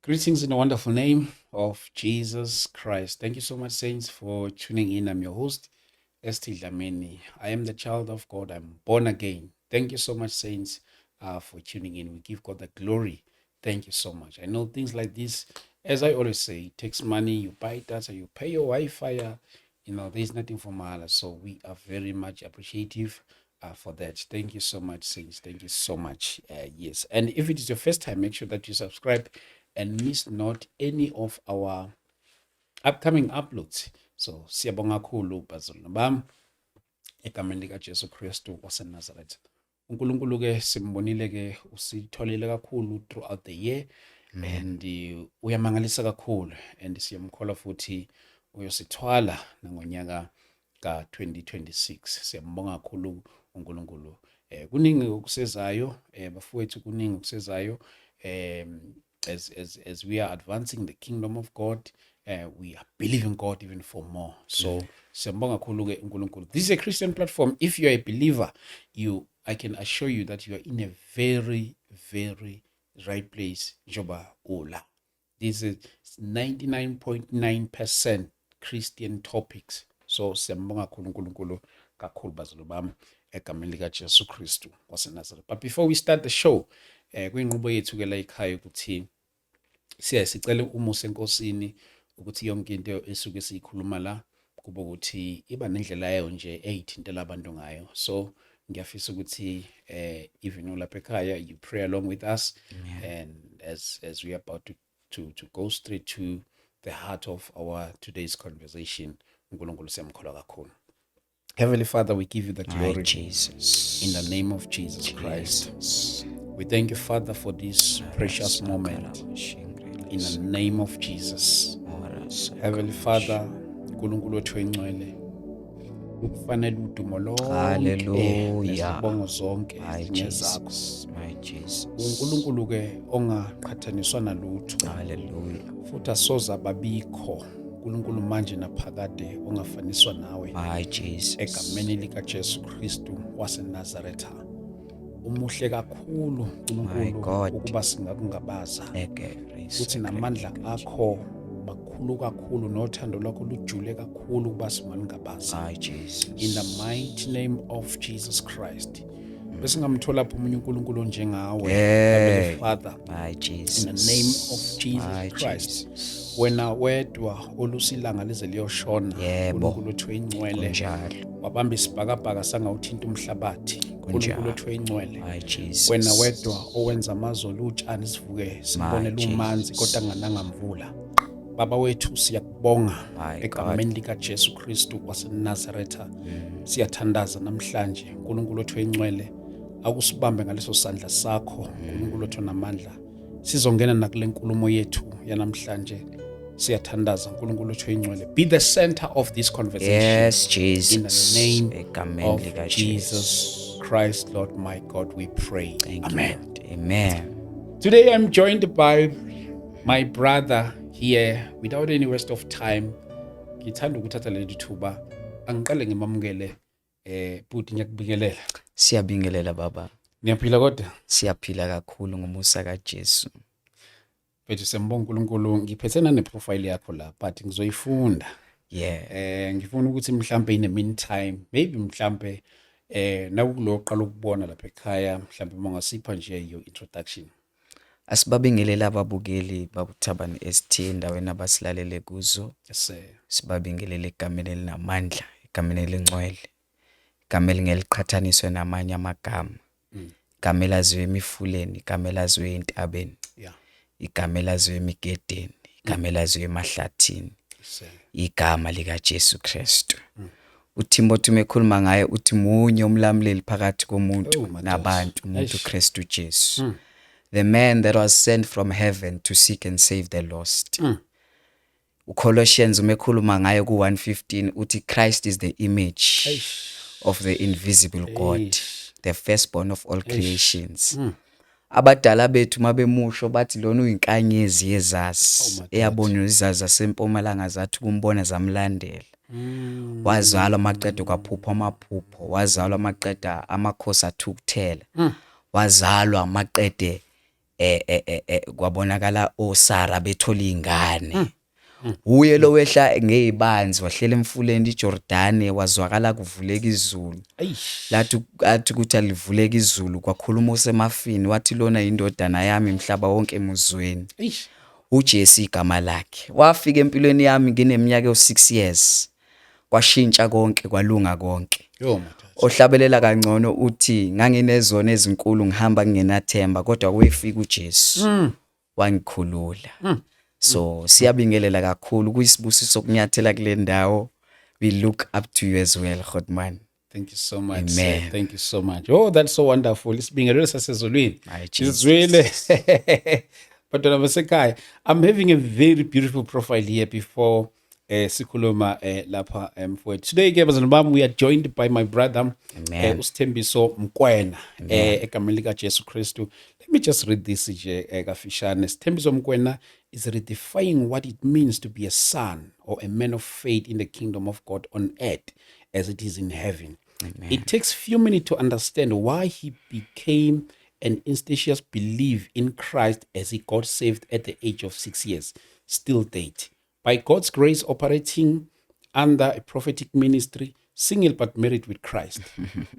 Greetings in the wonderful name of Jesus Christ. Thank you so much, Saints, for tuning in. I'm your host, Esti Dlamini. I am the child of God. I'm born again. Thank you so much, Saints, for tuning in. We give God the glory. Thank you so much. I know things like this, as I always say, it takes money. You buy data, you pay your Wi-Fi. There's nothing for Mahala. So we are very much appreciative for that. Thank you so much, Saints. Thank you so much. Yes. And if it is your first time, make sure that you subscribe and miss not any of our upcoming uploads. So siyabonga kakhulu bazalwane bami egameni likaJesu Kristu waseNazaretha. uNkulunkulu ke simbonile ke usitholile kakhulu throughout the year and uyamangalisa kakhulu and siyamkhola futhi uyosithwala nangonyaka ka-2026. Siyambonga kakhulu uNkulunkulu. Kuningi okusezayo bafowethu, kuningi okusezayo as we are advancing the kingdom of God. We are believing God even for more. So siyambonga kakhulu ke uNkulunkulu. This is a Christian platform. If you are a believer, I can assure you that you are in a very, very right place. Njoba Ola. This is 99.9% Christian topics. So siyambonga kakhulu uNkulunkulu kakhulu bazalwane bami egameni likaJesu Kristu waseNazaretha. But before we start the show, kuyinqubo yethu ke la ekhaya ukuthi sicela umusa enkosini ukuthi yonke into esuke siyikhuluma la kube ukuthi iba nendlela yayo nje eyithintela abantu ngayo. So ngiyafisa ukuthi even ulapha ekhaya you pray along with us. And as we are about to go straight to the heart of our today's conversation, uNkulunkulu siyamkholwa kakhulu. Heavenly Father, we give you the glory, Jesus. in the name of Jesus Christ. We thank you, Father, for this precious moment in the name of Jesus. Heavenly Father, uNkulunkulu wethu oyingcwele, ukufanele udumo lonke Hallelujah. nezibongo zonke My ezinye zakho. Jesus. My Jesus. uNkulunkulu ke ongaqhathaniswa nalutho, Hallelujah. futhi asoza babikho. uNkulunkulu manje naphakade ongafaniswa nawe. My Jesus. Egameni likaJesu Kristu waseNazaretha. Umuhle kakhulu My uNkulunkulu God. ukuba singakungabaza. Okay. Futhi namandla akho makhulu kakhulu, nothando lwakho lujule kakhulu ukuba singakungabaza. My Jesus. In the mighty name of Jesus Christ. Bese ngamthola phi umunye uNkulunkulu njengawe, Heavenly Father, My Jesus. in the name of Jesus My Christ. Jesus. Wena wedwa olusilanga lize liyoshona, Yebo. uNkulunkulu wethu oyingcwele, Kunjalo. wabamba isibhakabhaka sangawuthinta umhlabathi, uNkulunkulu wethu oyingcwele. My Jesus. Wena wedwa owenza amazolo utshani sivuke sibonele umanzi kodwa angananga mvula. Baba wethu siyakubonga My egameni likaJesu Kristu waseNazaretha. Siyathandaza namhlanje uNkulunkulu wethu oyingcwele, akusibambe ngaleso sandla sakho uNkulunkulu wethu namandla. Sizongena nakule nkulumo yethu yanamhlanje. Siyathandaza uNkulunkulu wethu oyingcwele. Be the center of this conversation. Yes, Jesus. In the name Egameni of lika Jesus Christ, Lord my God, we pray. Thank Amen. you, Lord. Amen. Today I'm joined by my brother here. Without any waste of time, ngithanda ukuthatha leli thuba angiqale ngimamukele bhuti, ngiyakubingelela. Siyabingelela baba. Niyaphila kodwa? Siyaphila kakhulu ngomusa kaJesu. Bethu sembonga uNkulunkulu. Ngiphethe nane profile yakho la but ngizoyifunda. Yeah. Ngifuna ukuthi mhlambe in the meantime, maybe mhlambe nakulo qala ukubona lapha ekhaya, mhlambe mongasipha nje your introduction. Asibabingelela ababukeli babuthabani ST endaweni abasilalele kuzo. Yes sir. Sibabingelela egameni elinamandla, egameni elingcwele, igama elingeliqhathaniswe namanye amagama, igama elaziwe emifuleni, igama elaziwe entabeni, Yeah. igama elaziwe emigedeni, igama elaziwe emahlathini, Yes sir. igama likaJesu Kristu. uTimothy mekhuluma ngaye uthi munye umlamleli phakathi komuntu nabantu, umuntu uKristu Jesu. The man that was sent from heaven to seek and save the lost. uColossians umekhuluma ngaye ku-1:15 uthi Christ is the image of the invisible God, the firstborn of all creations. Abadala bethu mabemusho bathi lona uyinkanyezi yezazi, eyabona izazi zasempumalanga zathi kumbona zamlandela. Wazalwa amaqeda kwaphupha amaphupho, wazalwa amaqeda amakhosi athukuthela, wazalwa amaqede kwabonakala oSara bethola ingane. Uye lo wehla ngezibanzi wahlela emfuleni iJordani wazwakala kuvuleka izulu. Lathi athi ukuthi alivuleka izulu kwakhuluma usemafini wathi lona indodana yami mhlaba wonke emuzweni. uJesu igama lakhe. Wafika empilweni yami ngineminyaka yo6 years. Kwashintsha konke kwalunga konke. Ohlabelela kangcono uthi nganginezona ezinkulu ngihamba ngingenathemba kodwa kwefika uJesu wangikhulula. So siyabingelela kakhulu kuyisibusiso kunyathela kule ndawo. We look up to you as well, Godman. Thank you so much. Amen. Thank you so much. Oh, that's so wonderful. Isibingelelo sasezulwini. Hayi, Jesus. Izwele. Bantwana basekhaya, I'm having a very beautiful profile here before sikhuluma lapha mfowethu. Today ke bazalwane bami, we are joined by my brother uSthembiso Mkwena egameni lika Jesu Kristu. Let me just read this nje kafishane. Sthembiso Mkwena is redefining what it means to be a son or a man of faith in the kingdom of God on earth as it is in heaven. Amen. It takes few minutes to understand why he became an institious belief in Christ as he got saved at the age of 6 years, still date. By God's grace, operating under a prophetic ministry, single but married with Christ.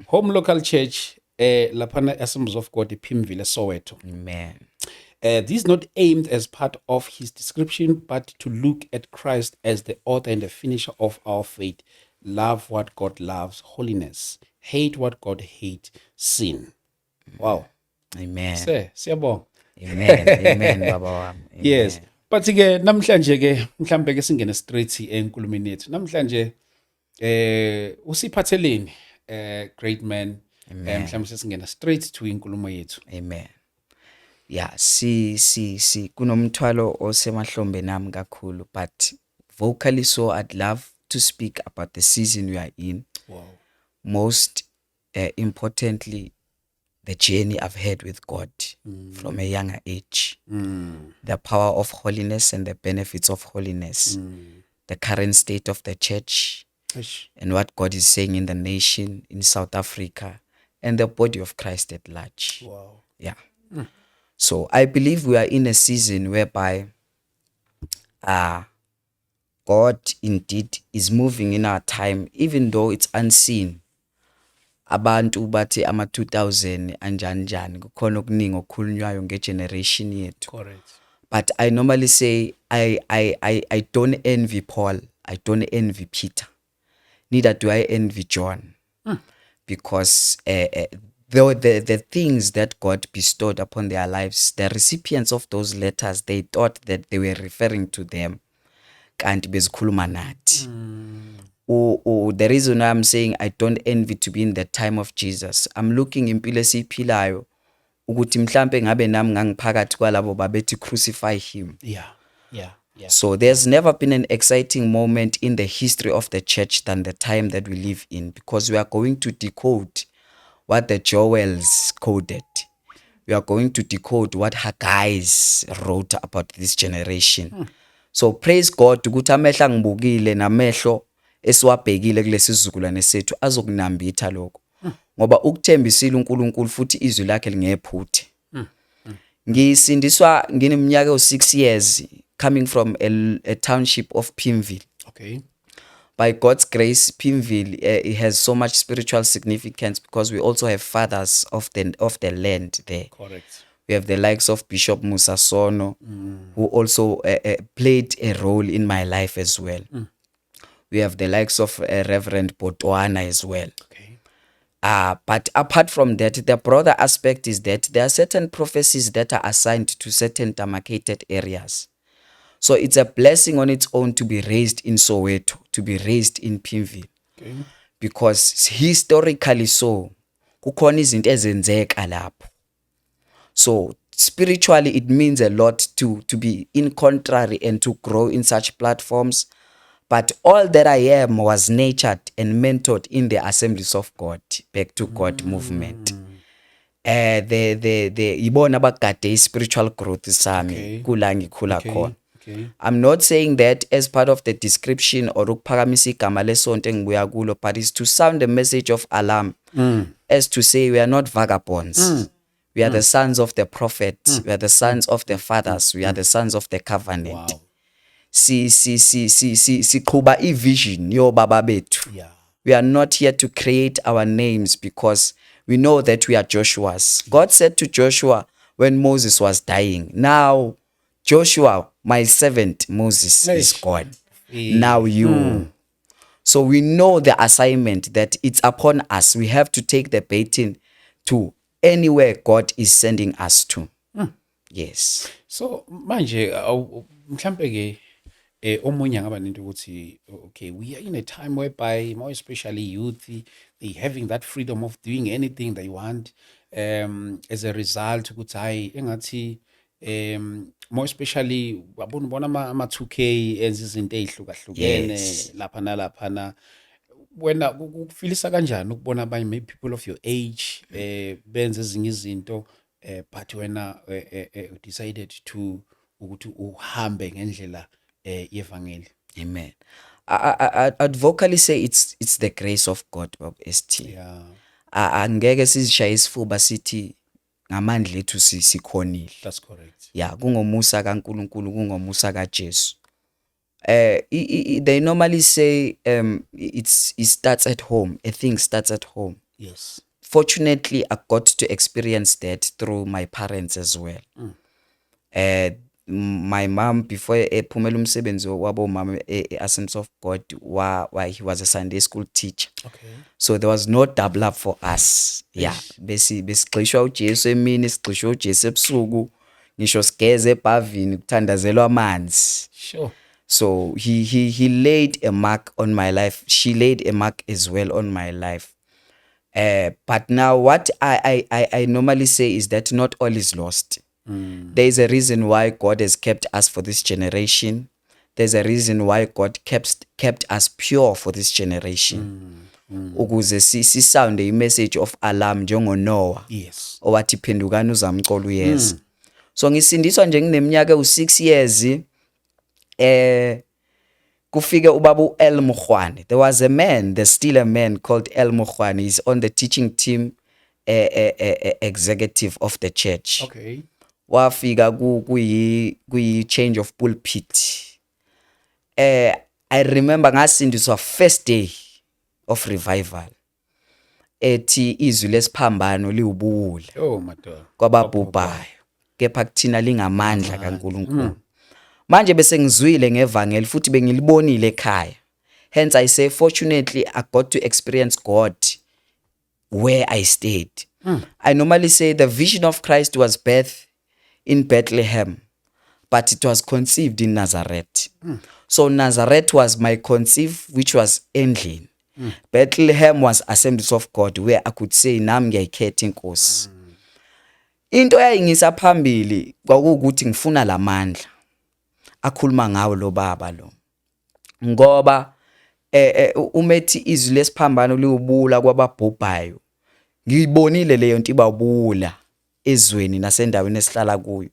Home local church, Lapana Assemblies of God, Pimville, Soweto. Amen. This is not aimed as part of his description, but to look at Christ as the author and the finisher of our faith. Love what God loves, holiness. Hate what God hates, sin. Wow. Amen. Siyabonga. Amen. Amen, baba wami. Amen. Yes. But ke namhlanje ke mhlambe ke singene straight enkulumeni yethu. Namhlanje usiphatheleni great man. Mhlambe singena straight to inkulumo yethu. Amen. Yeah, si kunomthwalo osemahlombe nami kakhulu, but vocally so I'd love to speak about the season we are in. Wow. Most importantly, the journey I've had with God from a younger age, the power of holiness and the benefits of holiness, the current state of the church, and what God is saying in the nation, in South Africa, and the body of Christ at large. Wow. Yeah. So I believe we are in a season whereby God indeed is moving in our time, even though it's unseen. Abantu bathi ama 2000 anjani kukhona okuningi okukhulunywayo ngegeneration yethu. Correct. But I normally say I don't envy Paul, I don't envy Peter, neither do I envy John, because the things that God bestowed upon their lives, the recipients of those letters, they thought that they were referring to them kanti bezikhuluma nathi. The reason I'm saying I don't envy to be in the time of Jesus, I'm looking impilo esiphilayo ukuthi mhlambe ngabe nami ngangiphakathi kwalabo babethi crucify him. Yeah. So there's never been an exciting moment in the history of the church than the time that we live in, because we are going to decode what the Joels coded. We are going to decode what Haggai wrote about this generation. So praise God ukuthi amehlo angibukile namehlo esiwabhekile kulesi sizukulwane sethu azokunambitha lokho, ngoba ukuthembisile uNkulunkulu futhi izwi lakhe lingephuthe. Ngisindiswa ngineminyaka yo6 years, coming from a township of Pimville. Okay. By God's grace, Pimville it has so much spiritual significance because we also have fathers of the land there. Correct. We have the likes of Bishop Musa Sono, who also played a role in my life as well. We have the likes of Reverend Botoana as well. Okay. But apart from that, the broader aspect is that there are certain prophecies that are assigned to certain demarcated areas. So it's a blessing on its own to be raised in Soweto, to be raised in Pimville. Okay. Because historically so, kukhona izinto ezenzeka lapho. So spiritually it means a lot to be in contrary and to grow in such platforms. But all that I am was nurtured and mentored in the Assemblies of God, Back to God movement. The ibona abagade spiritual growth sami kula ngikhula khona. I'm not saying that as part of the description or ukuphakamisa igama lesonto engibuya kulo, but it's to sound a message of alarm, as to say we are not vagabonds. We are the sons of the prophet. We are the sons of the fathers. We are the sons of the covenant. Wow. Siqhuba i-vision yobaba bethu. Yeah. We are not here to create our names because we know that we are Joshua's. God said to Joshua when Moses was dying, now Joshua, my servant Moses, is gone. Now you. So we know the assignment that it's upon us. We have to take the baton to anywhere God is sending us to. Yes. So manje mhlambe ke omunye angaba nento ukuthi okay, we are in a time whereby more especially youth they having that freedom of doing anything they want as a result ukuthi hayi engathi more especially wabona ama 2K enza izinto ezihlukahlukene lapha nalapha wena kufilisa kanjani ukubona abanye maybe people of your age benza ezinye izinto but wena decided to ukuthi uhambe ngendlela yevangeli? Amen. I'd vocally say it's the grace of God, Bob ST. Yeah, Angeke sizishaye isifuba sithi ngamandla ethu sikhonile. that's correct. Yeah, kungomusa kaNkulunkulu, kungomusa kaJesu. They normally say it starts at home. A thing starts at home. Yes. Fortunately, I got to experience that through my parents as well. My mom, before ephumela umsebenzi wabo mama Assemblies of God, he was a Sunday school teacher. Okay. So there was no double up for us. Yeah, besigxishwa uJesu emini, sigxishwa uJesu ebusuku, ngisho sigeze ebhavini kuthandazelwa amanzi. Sure. So he laid a mark on my life. She laid a mark as well on my life. But now what I normally say is that not all is lost. There is a reason why God has kept us for this generation. There's a reason why God kept us pure for this generation. Ukuze sisound a message of alarm njengo Noah. Yes. Owathi phendukani uzamcolo uyeza. So ngisindiswa nje ngineminyaka u6 years kufike ubaba uEl Mugwane. There was a man, there's still a man called El Mugwane. He's on the teaching team executive of the church. Okay. Wafika kuyi change of pulpit. I remember ngasindiswa first day of revival. Ethi izwi lesiphambano liwubuwula. Oh my God. Kwababhubhayo. Kepha kuthina lingamandla kaNkulunkulu. Manje bese ngizwile ngevangeli futhi bengilibonile ekhaya. Hence I say fortunately I got to experience God where I stayed. I normally say the vision of Christ was birthed in Bethlehem, but it was conceived in Nazareth. So Nazareth was my conceive, which was endling. Bethlehem was Assemblies of God, where I could say nami ngiyayikhetha inkosi. Into eyayingisa phambili kwakukuthi ngifuna lamandla akhuluma ngawo lo baba lo. Ngoba umethi izwi lesiphambano liwubula kwababhubhayo. Ngiyibonile leyo nto ibabula ezweni nasendaweni esihlala kuyo.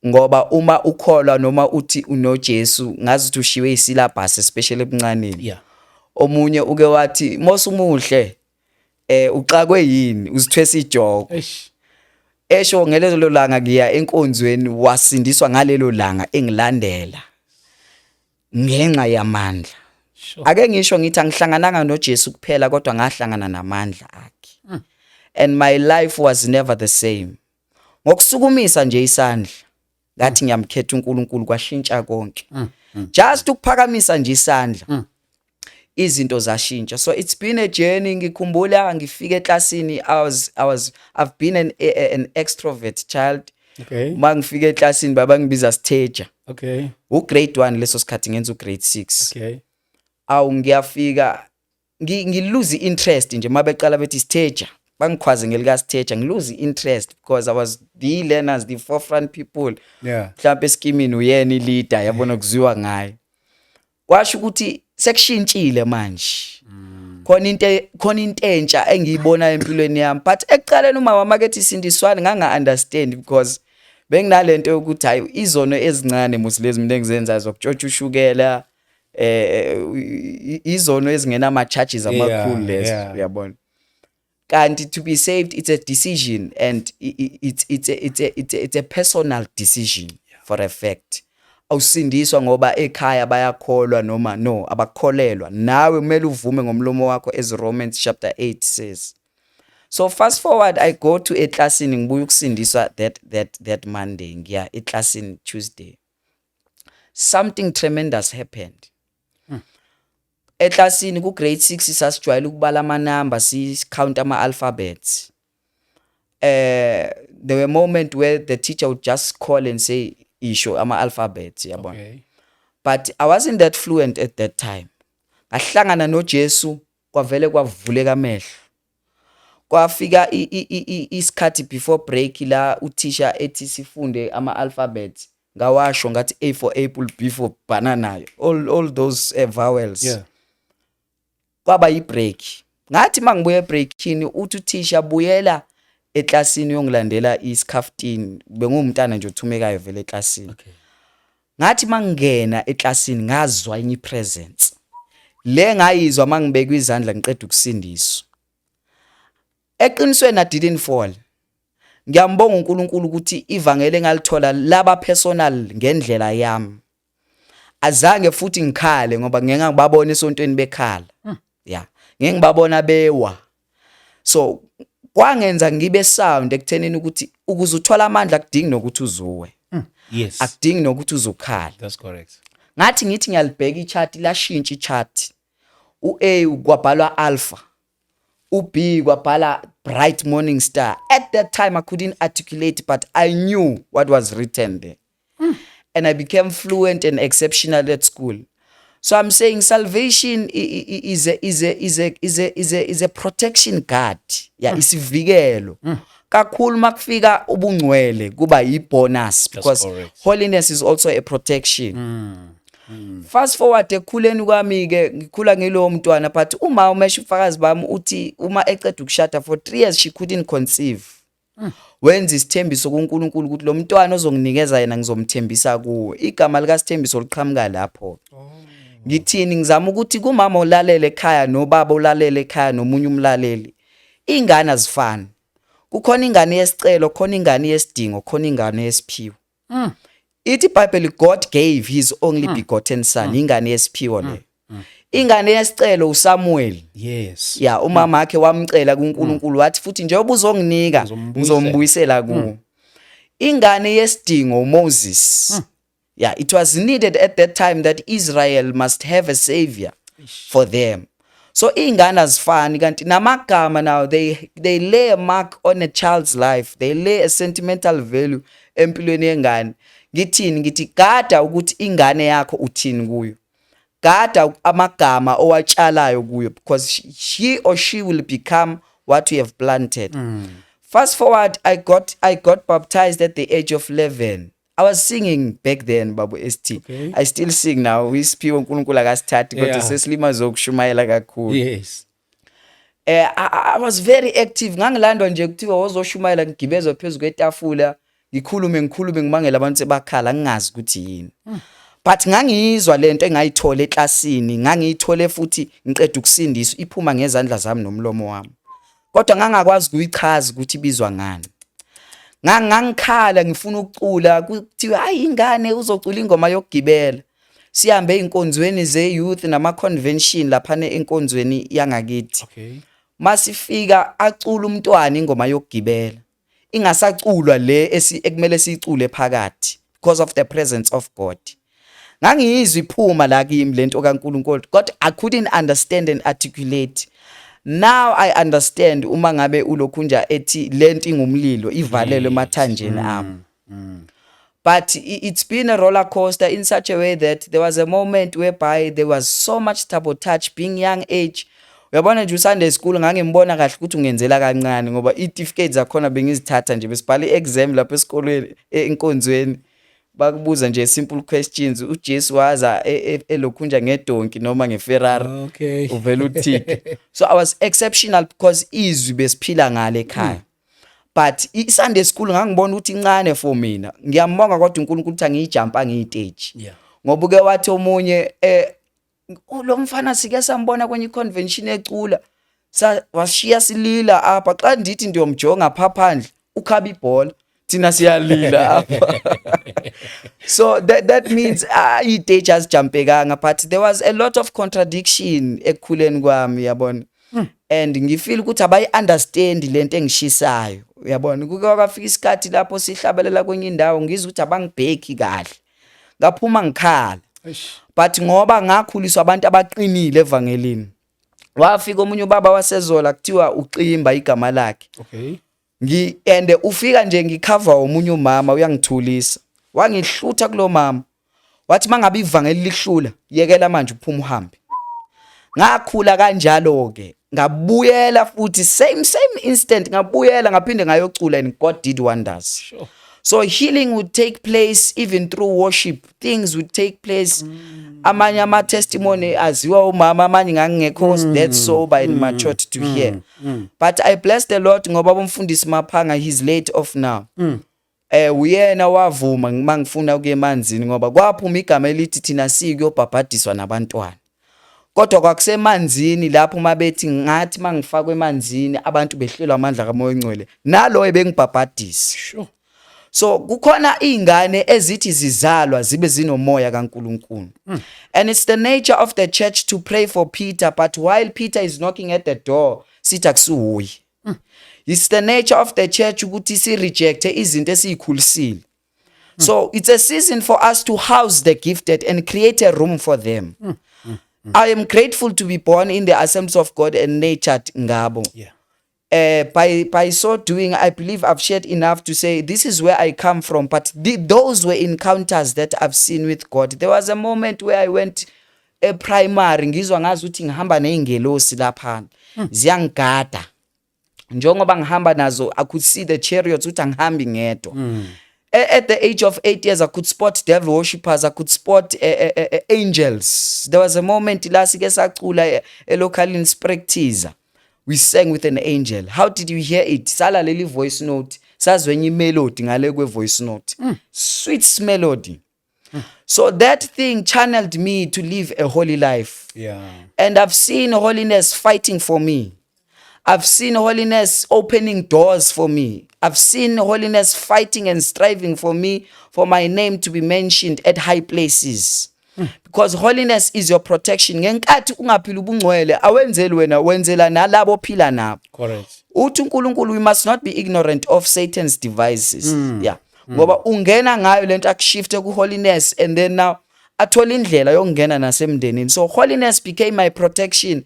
Ngoba uma ukholwa noma uthi unoJesu ngazi ukuthi ushiwe isyllabus especially ebuncaneni. Yeah. Omunye uke wathi mosumuhle uxakwe yini uzithwesa ijoko. Esho ngelelo langa ngiya enkonzweni wasindiswa ngalelo langa engilandela ngenxa yamandla. Sure. Ake ngisho ngithi angihlangananga noJesu kuphela kodwa ngahlangana namandla akhe. And my life was never the same. Ngokusukumisa nje isandla ngathi ngiyamkhetha uNkulunkulu kwashintsha konke. Just ukuphakamisa nje isandla. Izinto zashintsha. So it's been a journey. Ngikhumbula ngifike eklasini I've been an extrovert child. Okay. Mangifike eklasini baba ngibiza stage. Okay. Grade 1 leso sikhathi ngenza grade 6. Okay. Awu ngiyafika ngilose interest nje mabeqala bethi stage. Bangikhwaze ngelika stage ngilose interest because I was the learners, the forefront people. Yeah. Mhlawumbe eskimini uyena ileader yabona kuziwa ngayo. Kwasho ukuthi sekushintshile manje. Khona into entsha engiyibona empilweni yami but ekuqaleni uma wamakethi isindiswane nganga-understand because benginalento yokuthi hayi izono ezincane musilezi mina engizenzayo zokutshotsha ushukela izono ezingena ama charges amakhulu lezo uyabona. kanti to be saved it's a decision, and it's a personal decision for a fact. Awusindiswa ngoba ekhaya bayakholwa noma no abakholelwa, nawe kumele uvume ngomlomo wakho, as Romans chapter 8 says. So fast forward, I go to eklasini ngibuya ukusindiswa that Monday, ngiya eklasini Tuesday. Something tremendous happened. Eklasini ku grade 6 sasijwayele ukubala ama number, si count ama alphabets. There were moments where the teacher would just call and say isho ama alphabets, yabona. Okay. But I wasn't that fluent at that time. Ngahlangana no Jesu, kwavele kwavuleka amehlo. Kwafika isikhathi before break la uthisha ethi sifunde ama alphabets. Ngawasho ngathi A for apple, B for banana, all those vowels. Yeah. Kwaba yi-break. Ngathi mangibuye breakini uthi uthisha buyela eklasini yongilandela isikhaftini. Bengumntana nje othumekayo vele eklasini. Okay. Ngathi mangena eklasini ngazwa inye presence. Le ngayizwa mangibeka izandla ngiqeda ukusindiswa. Eqinisweni I didn't fall. Ngiyambonga uNkulunkulu ukuthi ivangeli engalithola laba personal ngendlela yami. Azange futhi ngikhale ngoba ngeke ngibabone esontweni bekhala. Yeah, ngeke ngibabona bewa. So kwangenza ngibe sound ekuthenini ukuthi ukuze uthola amandla akudingi nokuthi uzuwe. Yes. Akudingi nokuthi uzukhala. That's correct. Ngathi ngithi ngiyalibheka i-chart lashintsha i-chart. U-A kwabhalwa alpha. U-B kwabhala bright morning star. At that time I couldn't articulate, but I knew what was written there. And I became fluent and exceptional at school. So I'm saying salvation is a protection guard. Yeah, isivikelo. Kakhulu makufika ubungcwele kuba yi-bonus, because holiness is also a protection. Fast forward ekhuleni kwami ke ngikhula ngilo mntwana, but uma umesha ufakazi bami uthi uma eceda ukushada for 3 years she couldn't conceive. Wenza isithembiso kuNkulunkulu ukuthi lo mntwana ozonginikeza yena ngizomthembisa kuwe. Igama lika Sithembiso liqhamuka lapho. Ngithini ngizama ukuthi kumama olalele ekhaya nobaba olalele ekhaya nomunye umlaleli, ingane azifani. Kukhona ingane yesicelo, khona ingane yesidingo, khona ingane yesiphiwo. Ithi iBhayibheli God gave his only begotten son, ingane yesiphiwo le. Ingane yesicelo uSamuel. Yes. Yeah, umama wakhe wamcela kuNkulunkulu wathi futhi njengoba uzonginika ngizombuyisela kuwe. Ingane yesidingo uMoses. Yeah, it was needed at that time that Israel must have a savior for them. So ingane azifani kanti namagama now they lay a mark on a child's life. They lay a sentimental value empilweni yengane. Ngithini ngithi gada ukuthi ingane yakho uthini kuyo. Gada amagama owatshalayo kuyo, because he or she will become what you have planted. Fast forward, I got baptized at the age of 11. I was singing back then, Babu ST. Okay. I still sing now. Wisiphiwe uNkulunkulu akasithathi kodwa sesilima zokushumayela kakhulu. Yes. I was very active. Ngangilandwa nje kuthiwa wozoshumayela ngigibezwe phezulu kwetafula, ngikhulume ngimangela abantu sebakhala ngingazi ukuthi yini. But ngangizwa lento engayithola eklasini, ngangiyithole futhi ngiqeda ukusindiswa iphuma ngezandla zami nomlomo wami. Kodwa ngangakwazi ukuyichaza ukuthi ibizwa ngani. Ngangikhala ngifuna ukucula kuthiwa hayi ingane uzocula ingoma yokugibela. Sihambe einkonzweni ze-youth nama-convention laphana enkonzweni yangakithi. Okay. Masifika acula umntwana ingoma yokugibela. Ingasaculwa le ekumele siyicule phakathi because of the presence of God. Ngangiyizwa iphuma la kimi lento kaNkulunkulu, but I couldn't understand and articulate. Now I understand uma ngabe ulokhunja ethi lento ingumlilo ivalelwe emathanjeni ami. But it's been a roller coaster in such a way that there was a moment whereby there was so much sabotage being young age. Uyabona nje uSunday school ngangembona kahle ukuthi ungenzela kancane ngoba certificates zakhona bengizithatha nje besibhala iexam lapha esikolweni enkonzweni. Bakubuza nje simple questions, uJesu waza elokhunja ngedonki noma ngeFerrari. Okay. Uvela uthike. So I was exceptional because izwi besiphila ngale ekhaya. But iSunday school ngangibona ukuthi incane for mina. Ngiyambonga kodwa uNkulunkulu ukuthi angiyijumpa ngiyiteji. Yeah. Ngoba uke wathi omunye lo mfana sike sambona kwenye convention ecula. washiya silila apha xa ndithi ndiyomjonga pha phandle ukhaba ibhola thina siyalila apha. So that means ide asijampekanga, but there was a lot of contradiction ekukhuleni kwami, yabona. And ngifeel ukuthi abayi-understand lento engishisayo, uyabona. Kuke kwafika isikhathi lapho sihlabelela kwenye indawo ngizwe ukuthi abangibheki kahle, ngaphuma ngikhala. But ngoba ngakhuliswa abantu abaqinile evangelini, wafika omunye ubaba waseZola kuthiwa uCimba igama lakhe. Okay. And ufika nje ngikhava omunye umama uyangithulisa, wangihlutha kulo mama, wathi mangabe ivangeli lihlula yekela manje uphuma uhambe. Ngakhula kanjalo ke, ngabuyela futhi same instant, ngabuyela ngaphinde ngayocula, and God did wonders. Sure. So healing would take place even through worship. Things would take place. Amanye ama testimony aziwa umama, amanye ngangekho that sober and matured to hear. But I bless the Lord ngoba umfundisi Maphanga, he's late off now. Uyena wavuma ngifuna ukuye emanzini ngoba kwaphuma igama elithi thina sikuyobhabhadiswa nabantwana. Kodwa kwakusemanzini lapho mabethi ngathi mangifakwe emanzini abantu behlelwa amandla kaMoya oNgcwele, nalo ebengibhabhadisa. Sure. So kukhona ingane ezithi zizalwa zibe zinomoya kaNkulunkulu. And it's the nature of the church to pray for Peter, but while Peter is knocking at the door, sithi akusuhuyi. It's the nature of the church ukuthi si reject izinto esizikhulisile. So it's a season for us to house the gifted and create a room for them. I am grateful to be born in the Assemblies of God and nurtured ngabo. Yeah. By so doing, I believe I've shared enough to say this is where I come from. But those were encounters that I've seen with God. There was a moment where I went primary, ngizwa ngazi ukuthi ngihamba neingelosi lapha, ziyangigada. Njengoba ngihamba nazo, I could see the chariots ukuthi angihambi ngedwa. At the age of 8 years, I could spot devil worshippers. I could spot angels. There was a moment last year sacula a local in Sprechtiza. We sang with an angel. How did you hear it? Sala leli voice note. Sazwenye melody ngale kwe voice note. Sweet melody. So that thing channeled me to live a holy life. Yeah. And I've seen holiness fighting for me. I've seen holiness opening doors for me. I've seen holiness fighting and striving for me, for my name to be mentioned at high places. Because holiness is your protection. Ngenkathi ungaphila ubungcwele awenzeli wena, wenzela nalabo phila nabo. Correct. Uthi uNkulunkulu, we must not be ignorant of Satan's devices. Yeah. Ngoba ungena ngayo lento akushifte ku holiness, and then now athola indlela yokungena nasemndenini. So holiness became my protection,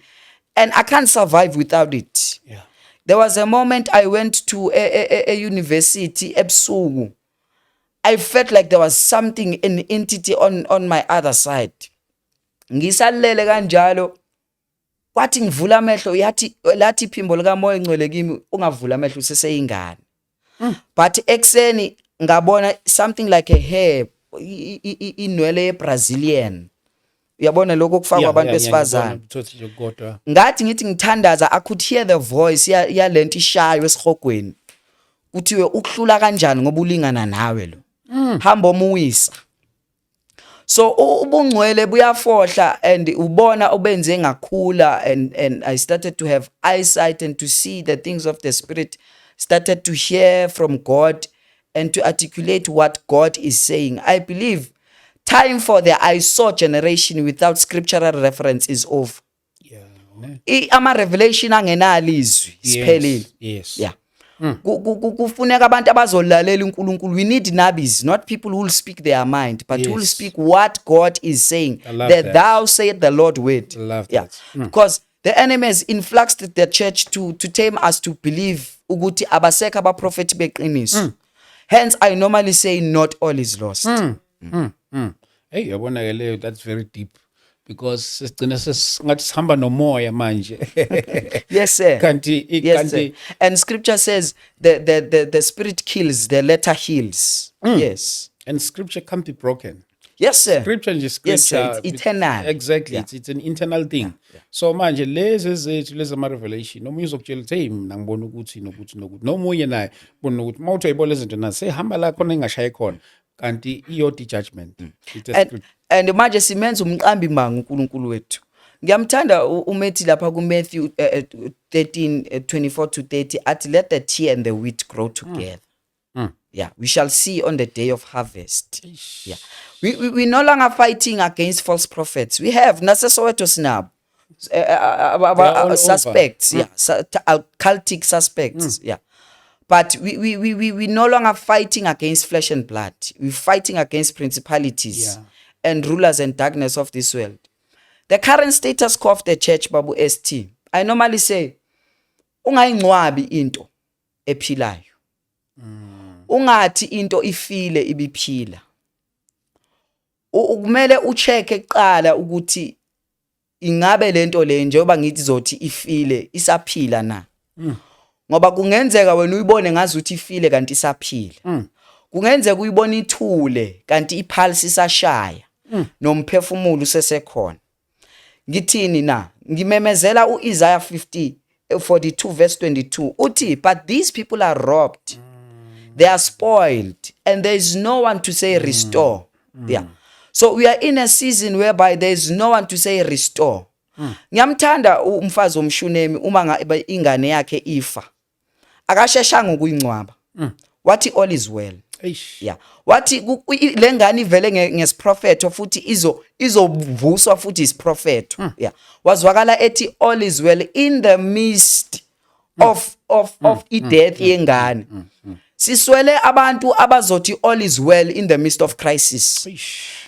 and I can't survive without it. Yeah. There was a moment I went to a university ebusuku. I felt like there was something, an entity on my other side. Ngisalele kanjalo, kwathi ngivula amehlo lathi iphimbo lika Moya Ngcwele kimi, ungavula amehlo useseyingane. But ekseni ngabona something like a hair, inwele ye-Brazilian. Uyabona lokho kufakwa abantu besifazane. Ngathi ngithi ngithandaza, I could hear the voice yalento ishayo esihogweni. Kuthiwe ukuhlula kanjani ngoba ulingana nawe lo. Hamba omuwisa. So ubungcwele buyafohla, and ubona obenze ngakhula, and I started to have eyesight and to see the things of the Spirit, started to hear from God and to articulate what God is saying. I believe time for the I saw generation without scriptural reference is over. Yeah. Ama revelation angenalo izwi siphelile. Yes. Yeah. Kufuneka abantu abazolalela uNkulunkulu. We need nabis, not people who will speak their mind, but who will speak what God is saying. That thou said the Lord word. Yeah. Because the enemy has influxed the church to tame us to believe ukuthi abaseka abaprofeti beqiniso. Hence I normally say not all is lost. Hey, yabona ke leyo, that's very deep, because sigcina ngathi sihamba nomoya manje. Yes sir. Yes, sir. And scripture says the spirit kills, the letter heals. Yes. And scripture can't be broken. Yes sir. Scripture is scripture. Yes sir. It's eternal. Exactly. Yeah. It's an internal thing. Yeah. So manje lezi zethu lezi ama revelation nomunye uzokutshela ukuthi hey mina ngibona ukuthi nokuthi nomunye naye bona ukuthi mawuthi ayibona izinto na sehamba la khona engashaye khona kanti iyodi judgment. And manje simenza umqambi manga uNkulunkulu wethu. ngiyamthanda umethi lapha ku Matthew 13:24-30 athi let the tear and the wheat grow together. Yeah, we shall see on the day of harvest. Yeah, we no longer fighting against false prophets. We have naseSoweto sinabo suspects, yeah, cultic suspects, yeah. But we no longer fighting against flesh and blood. We're fighting against principalities and rulers and darkness of this world. The current status quo of the church, Babu ST, I normally say, ungayingcwabi into ephilayo. Ungathi into ifile ibiphila. Kumele ucheke kuqala ukuthi ingabe lento le njengoba ngithi zothi ifile isaphila na. Ngoba kungenzeka wena uyibone ngazuthi ifile kanti isaphila. Kungenzeka uyibone ithule kanti ipulse isashaya nomphefumulo usesekhona. Ngithini na? Ngimemezela uIsaiah 42:22 uthi but these people are robbed. They are spoiled and there is no one to say restore. Yeah. So we are in a season whereby there is no one to say restore. Ngiyamthanda umfazi omshunemi uma ingane yakhe ifa. Akasheshanga ukuyingcwaba. Wathi all is well. Yeah. Wathi lengane ivele ngesiprophet futhi izovuswa futhi isiprophet. Yeah. Wazwakala ethi all is well in the midst of death yengane. Siswele abantu abazothi all is well in the midst of crisis.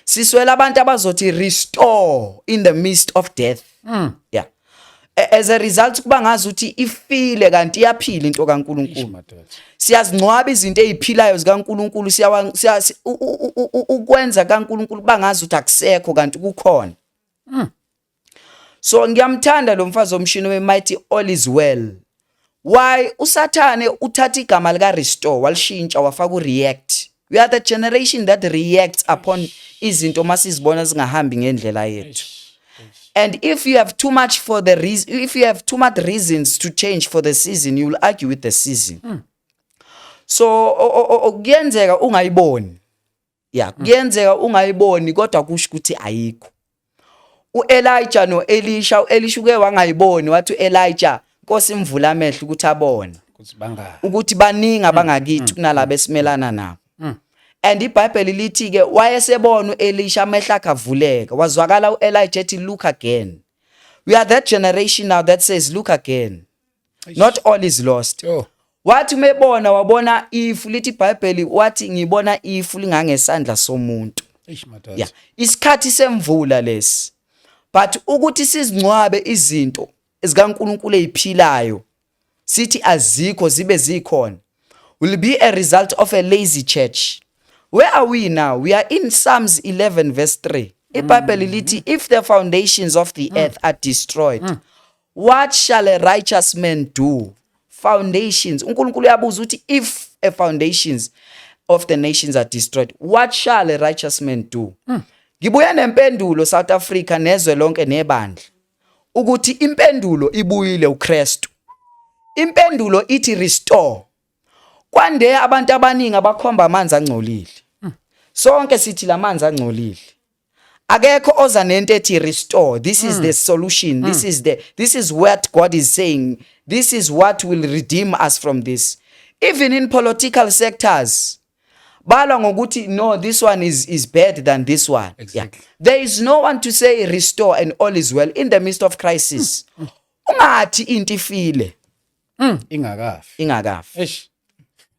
Siswele abantu abazothi restore in the midst of death. Yeah. As a result kuba ngazuthi ifile kanti iyaphila into kaNkuluNkulu. Siyazingcwaba izinto eziphilayo zikaNkuluNkulu ukwenza kaNkuluNkulu bangazuthi akusekho kanti kukhona. So ngiyamthanda lo mfazi omshini wemighty all is well. Why usathane uthatha igama lika restore walishintsha wafaka ureact. We are the generation that reacts upon izinto masizibona zingahambi ngendlela yethu. And if you have too much reasons to change for the season, you will argue with the season. So kuyenzeka ungayiboni. Yeah, kuyenzeka ungayiboni kodwa kusho ukuthi ayikho. uElijah noElisha, uElisha uke wangayiboni wathi uElijah Nkosi imvula amehlo ukuthi abone ukuthi baningi abangakithi kunalabo esimelana nabo. And iBhayibheli lithi ke wayesebona uElisha amehlo akhe avuleka wazwakala uElijah ethi look again. We are that generation now that says look again. Not all is lost. Wathi umebona wabona ifu lithi iBhayibheli wathi ngibona ifu lingangesandla somuntu. Yeah, isikhathi semvula lesi. But ukuthi sizingcwabe izinto ezikaNkuluNkulu eziphilayo sithi azikho zibe zikhona will be a result of a lazy church. Where are we now? We are in Psalms 11:3. iBhayibheli lithi if the foundations of the earth are destroyed, what shall a righteous man do? Foundations. uNkulunkulu uyabuza uthi if a foundations of the nations are destroyed, what shall a righteous man do? Ngibuya nempendulo South Africa nezwe lonke nebandla ukuthi impendulo ibuyile uKristu. Impendulo ithi restore. Kwande abantu abaningi abakhomba amanzi angcolile. Sonke sithi lamanzi angcolile. Akekho oza nento ethi restore. This is the solution. This is what God is saying. This is what will redeem us from this. Even in political sectors, balwa ngokuthi no, this one is better than this one. Exactly. Yeah. There is no one to say restore and all is well in the midst of crisis. Ungathi into ifile. Ingakafi.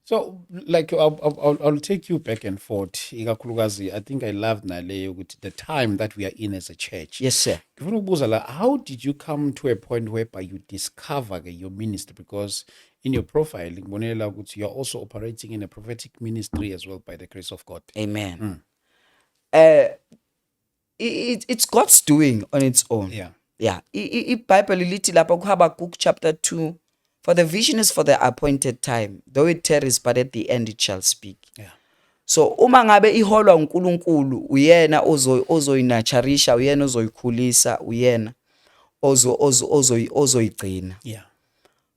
So like I'll take you back and forth. I think I love the time that we are in as a church. Yes, sir. How did you come to a point whereby you discover your ministry? Because in your profile, you are also operating in a prophetic ministry as well by the grace of God. Amen. It's God's doing on its own. Yeah. Yeah. iBhayibheli lithi lapha kuHabakuk chapter 2, for the vision is for the appointed time, though it tarries, but at the end it shall speak. Yeah. So uma ngabe iholwa uNkulunkulu uyena ozoyinacharisha, uyena ozoyikhulisa, uyena ozoyigcina. Yeah.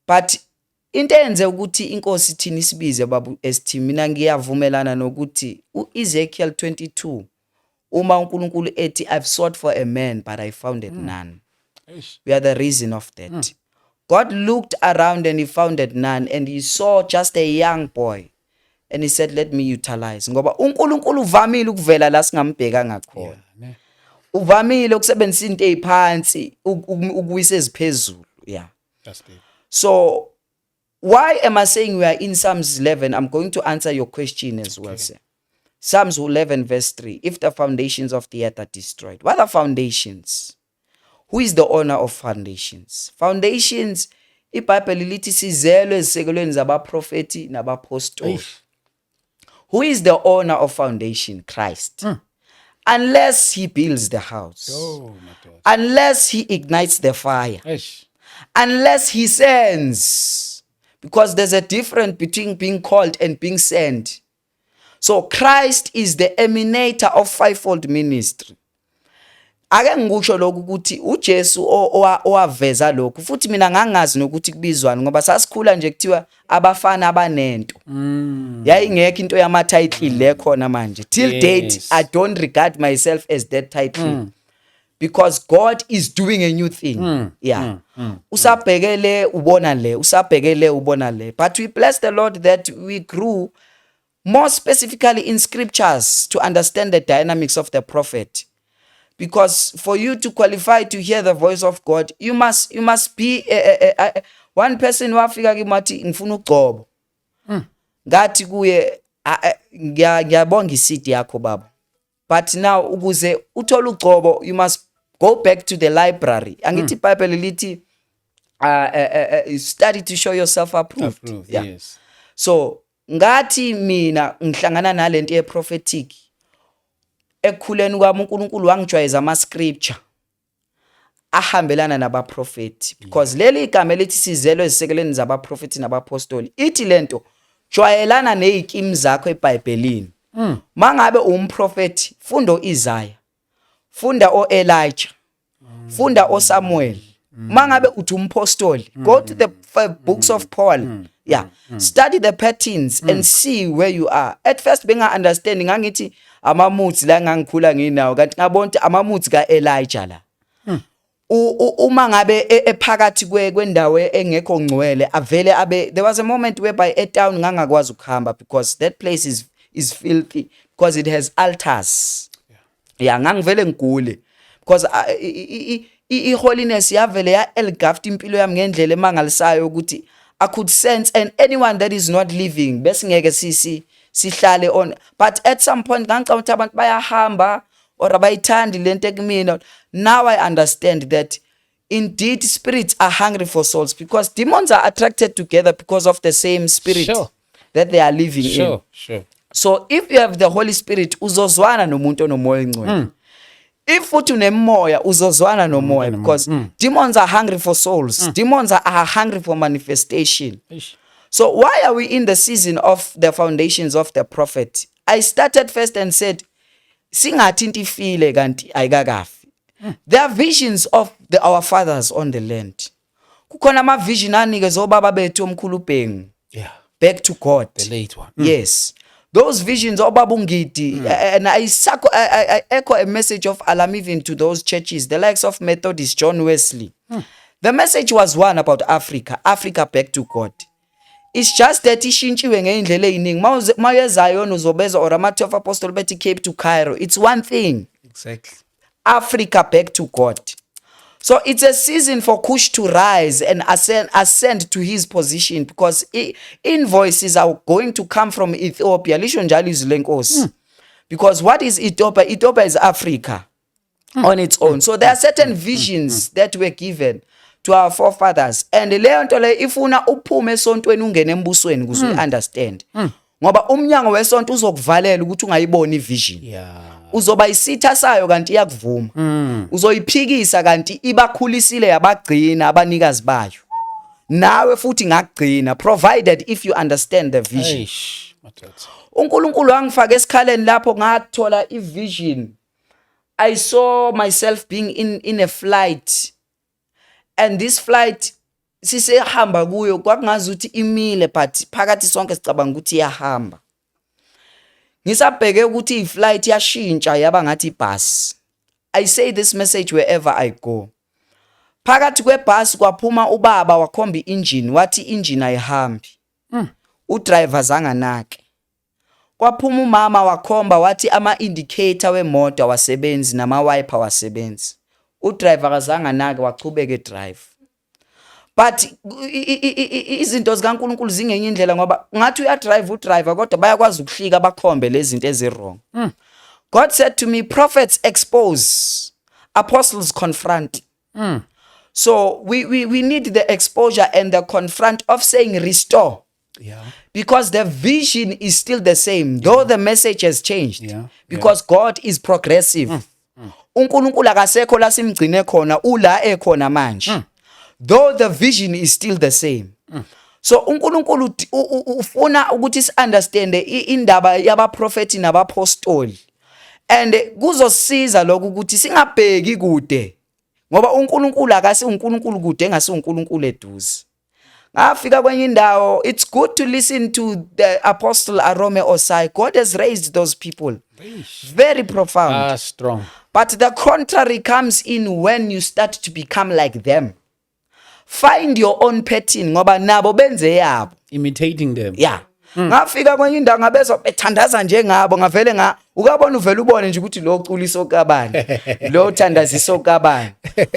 But into enze ukuthi inkosi thina isibize babu ST, mina ngiyavumelana nokuthi uEzekiel 22 uma uNkulunkulu ethi I've sought for a man but I found none. Eish. We are the reason of that. God looked around and he found none, and he saw just a young boy. And he said, let me utilize. Ngoba uNkulunkulu uvamile ukuvela la singambheka ngakhona. Yeah, ne? Uvamile ukusebenzisa into eziphansi ukuyisa eziphezulu. Yeah. That's deep. So why am I saying we are in Psalms 11? I'm going to answer your question as well, sir. Psalms 11 verse 3. If the foundations of the earth are destroyed. What are foundations? Who is the owner of foundations? Foundations, iBhayibheli lithi sizelwe ezisekelweni zabaprofeti nabapostoli. Eish. Who is the owner of foundation? Christ. Unless he builds the house. Oh, my God. Unless he ignites the fire. Eish. Unless he sends. Because there's a difference between being called and being sent. So Christ is the emanator of fivefold ministry. Ake ngikusho lokhu ukuthi uJesu owaveza lokhu futhi mina ngangazi nokuthi kubizwana ngoba sasikhula nje kuthiwa abafana abanento. Yayingekho into yama title le khona manje. Till date I don't regard myself as that title. Because God is doing a new thing. Yeah. Usabhekele ubona le, usabhekele ubona le. But we bless the Lord that we grew more specifically in scriptures to understand the dynamics of the prophet. Because for you to qualify to hear the voice of God, you must be one person wafika kimathi ngifuna ugcobo. Ngathi kuye ngiyabonga isidi yakho baba. But now ukuze uthole ugcobo, you must go back to the library. Angithi iBhayibheli lithi study to show yourself approved. Yeah. Yes. So ngathi mina ngihlangana nalento ye prophetic. Ekukhuleni kwami uNkulunkulu wangijwayeza ama scripture ahambelana nabaprofeti, because leli igama elithi sizelwe ezisekeleni zabaprofeti nabapostoli ithi lento jwayelana nezikimi zakho eBhayibhelini. Mangabe umprofeti funda oIsaiah, funda oElijah, funda oSamuel. Mangabe uthi umpostoli, go to the books of Paul. Yeah. Study the patterns and see where you are. At first benga understanding ngithi amamuthi la ngangikhula nginawo kanti ngabona amamuthi kaElijah la. Uma ngabe ephakathi kwendawo engekho ngcwele avele abe, there was a moment whereby a town ngangakwazi ukuhamba because that place is filthy because it has altars. Yeah, ngangivele ngigule because holiness yavele ya elgaft impilo yami ngendlela emangalisayo ukuthi I could sense, and anyone that is not living bese ngeke sihlale on. But at some point ngangicabanga ukuthi abantu bayahamba or abayithandi lento kumina. Now I understand that indeed spirits are hungry for souls because demons are attracted together because of the same spirit that they are living in. Sure. So if you have the Holy Spirit, uzozwana nomuntu onomoya engcwele. If uthi unemoya uzozwana nomoya because demons are hungry for souls. Demons are hungry for manifestation. So why are we in the season of the foundations of the prophet? I started first and said, singathi into ifile kanti ayikakafi. There are visions of our fathers on the land. Kukhona ama vision anike obaba bethu omkhulu uBhengu. Yeah. Back to God. The late one. Yes. Those visions obaba ungidi, and I echo a message of alarm even to those churches, the likes of Methodist, John Wesley. The message was one about Africa back to God. It's just that ishintshiwe ngeindlela eziningi. Mayezayo uzobeza or ama 12 apostles bethi Cape to Cairo. It's one thing. Exactly. Africa back to God. So it's a season for Cush to rise and ascend to his position because invoices are going to come from Ethiopia. Lisho njalo izwi lenkosi. Because what is Ethiopia? Ethiopia is Africa on its own. So there are certain visions that were given to our forefathers. And leyo nto le ifuna uphume esontweni ungene embusweni ukuze understand. Ngoba umnyango wesonto uzokuvalela ukuthi ungayibona ivision. Yeah. Uzoba isitha sayo kanti iyakuvuma. Uzoyiphikisa kanti ibakhulisile yabagcina abanikazi bayo. Nawe futhi ngakugcina provided if you understand the vision. Eish, madoda. uNkulunkulu wangifaka esikhaleni lapho ngathola ivision. I saw myself being in a flight. And this flight sisehamba kuyo kwakungazuthi imile but phakathi sonke sicabanga ukuthi iyahamba. Ngisabheke ukuthi iflight yashintsha yaba ngathi bus. I say this message wherever I go. phakathi kwebhasi kwaphuma ubaba wakhomba i-engine wathi i-engine ayihambi. Udriver zanganake. Kwaphuma umama wakhomba wathi ama-indicator wemoto awasebenzi nama-wiper awasebenzi. Udriver kazanganake wachubeke drive. But izinto zikaNkulunkulu zingenye indlela ngoba ngathi uyadrive udriver kodwa bayakwazi ukuhlika bakhombe lezi zinto ezirong. God said to me, prophets expose, apostles confront. So we need the exposure and the confront of saying restore. Yeah. Because the vision is still the same, though the message has changed. Yeah. Because God is progressive. uNkulunkulu akasekho la simgcine khona ula ekhona manje. Though the vision is still the same. So uNkulunkulu ufuna ukuthi si-understande indaba yabaprofeti nabapostoli. And kuzosiza lokho ukuthi singabheki kude. Ngoba uNkulunkulu akasi uNkulunkulu kude engasi uNkulunkulu eduze. Ngafika kwenye indawo, it's good to listen to the Apostle Arome Osai. God has raised those people. Very profound. Strong. But the contrary comes in when you start to become like them. Find your own pattern ngoba nabo benze yabo. Imitating them. Yeah. Ngafika kwenye indawo ngabezwa bethandaza njengabo ngavele ukabona uvela ubone nje ukuthi lo culiso kabani lo thandaziso kabani.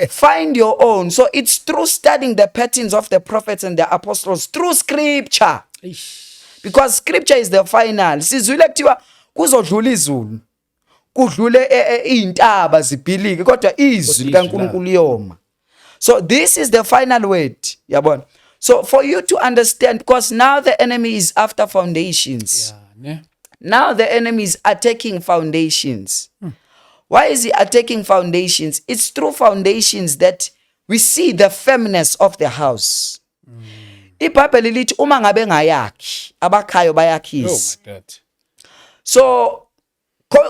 Find your own. So it's through studying the patterns of the prophets and the apostles through scripture. Because scripture is the final. Sizwile kuthiwa kuzodlula izulu. Kudlule izintaba zibhilike kodwa izwi likaNkulunkulu liyoma. So this is the final word. Yabona. So for you to understand, because now the enemy is after foundations. Yeah. Now the enemy is attacking foundations. Why is he attacking foundations? It's through foundations that we see the firmness of the house. IBhayibheli lithi uma ngabe ngayakhi abakhayo bayakhisa. Oh my God. So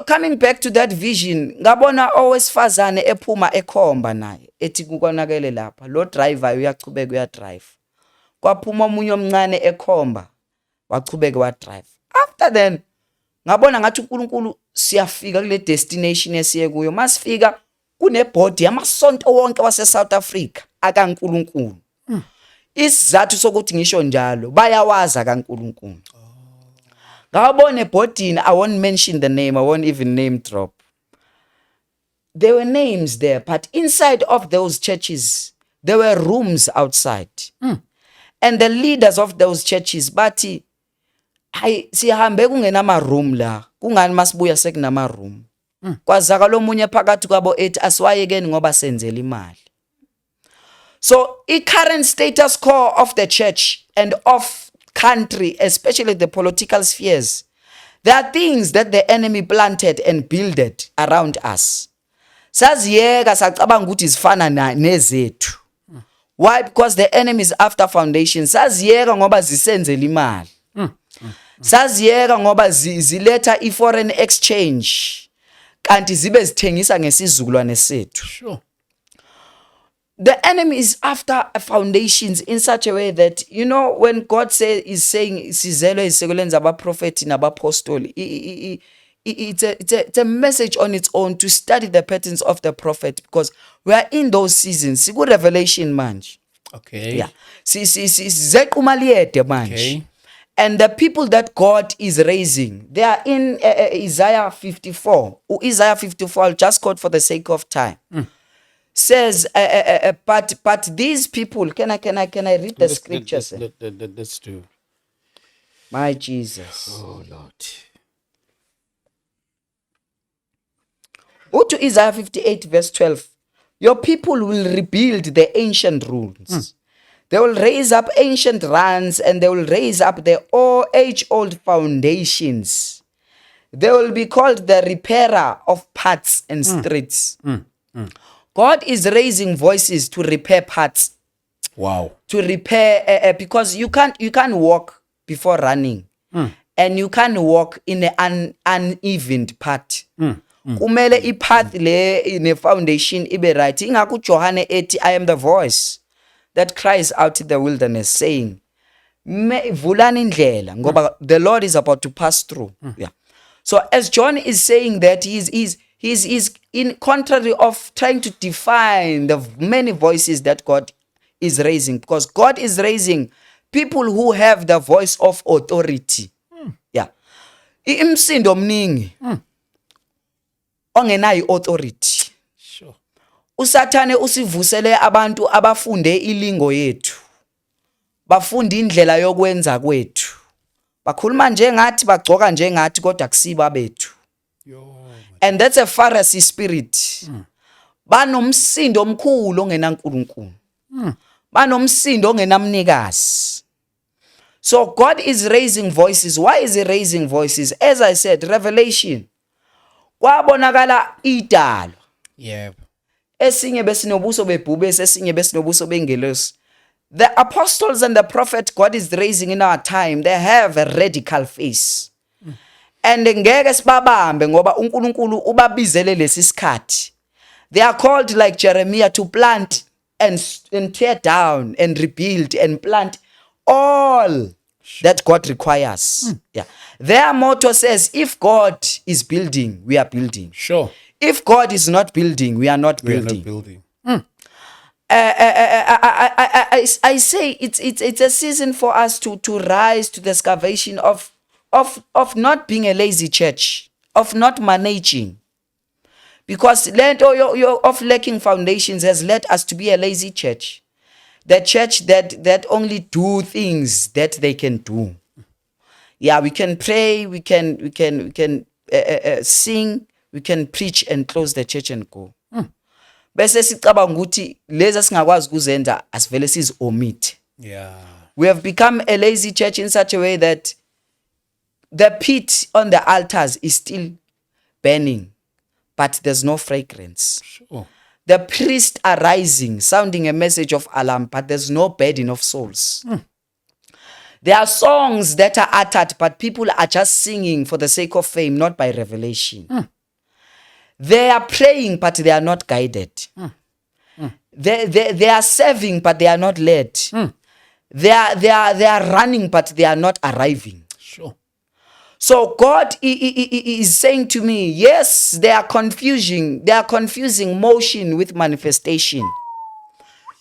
coming back to that vision, ngabona owesifazane ephuma ekhomba naye ethi kukonakele lapha lo driver uyachubeka uyadrive. Kwaphuma omunye omncane ekhomba wachubeka wadrive. After then ngabona ngathi uNkulunkulu siyafika kule destination esiye kuyo. Masifika kunebhodi yamasonto wonke wase South Africa akaNkulunkulu. Isizathu sokuthi ngisho njalo bayawaza kaNkulunkulu. Ngabona ebhodini, I won't mention the name, I won't even name drop. There were names there, but inside of those churches there were rooms outside. And the leaders of those churches bathi sihambe kungenama room la kungani masibuya sekunama room. Kwazaka lo munye phakathi kwabo ethi asiwayekeni ngoba senzela imali. So the current status quo of the church and of country, especially the political spheres, there are things that the enemy planted and builded around us. Saziyeka sacabanga ukuthi zifana nezethu. Why? Because the enemy is after foundations. Saziyeka ngoba zisenzela imali. Saziyeka ngoba ziletha i-foreign exchange. Kanti zibe zithengisa ngesizukulwane sethu. Sure. The enemy is after foundations in such a way that, you know, when God is saying sizelo isekolenza abaprofeti nabapostoli, it's a message on its own to study the patterns of the prophet, because we are in those seasons. Siku revelation manje. Okay. Yeah. Zequmaliyede manje. Okay. And the people that God is raising, they are in Isaiah 54. Isaiah 54, I'll just quote for the sake of time. Says, but these people, can I read the scriptures? Let's do. My Jesus. Oh Lord. Go to Isaiah 58 verse 12. Your people will rebuild the ancient ruins. They will raise up ancient runs and they will raise up the age-old foundations. They will be called the repairer of paths and streets. God is raising voices to repair paths. Wow. To repair, because you can't walk before running. And you can't walk in an uneven path. Kumele ipath le in a foundation ibe right. Ingakho uJohane ethi, I am the voice that cries out in the wilderness saying, vulani indlela ngoba the Lord is about to pass through. Yeah. So as John is saying that he's He's in contrary of trying to define the many voices that God is raising, because God is raising people who have the voice of authority. Yeah. Imsindo omningi ongenayo authority. Sure. Usathane usivusele abantu abafunde ilingo yethu. Bafunda indlela yokwenza kwethu. Bakhuluma njengathi, bagcoka njengathi, kodwa akusibo abethu. And that's a Pharisee spirit. Banomsindo omkhulu ongenaNkulunkulu. Banomsindo ongenamnikazi. So God is raising voices. Why is he raising voices? As I said, Revelation. Kwabonakala idalwa. Yep. Esinye besinobuso bebhubesi, esinye besinobuso bengelosi. The apostles and the prophet God is raising in our time, they have a radical face. And ngeke sibabambe ngoba uNkulunkulu ubabizele lesi sikhathi. They are called like Jeremiah to plant and tear down and rebuild and plant all that God requires. Yeah. Their motto says, if God is building, we are building. Sure. If God is not building, we are not We are building. not building. I say it's a season for us to rise to the excavation of not being a lazy church, of not managing. Because land of lacking foundations has led us to be a lazy church. The church that only do things that they can do. Yeah, we can pray, we can sing, we can preach and close the church and go. Bese sicabanga ukuthi lezi singakwazi kuzenza asivele sizomit. Yeah. We have become a lazy church in such a way that the pit on the altars is still burning, but there's no fragrance. Sure. The priests are rising, sounding a message of alarm, but there's no burden of souls. There are songs that are uttered, but people are just singing for the sake of fame, not by revelation. They are praying, but they are not guided. They are serving, but they are not led. They are running, but they are not arriving. Sure. So God is saying to me, yes, they are confusing motion with manifestation.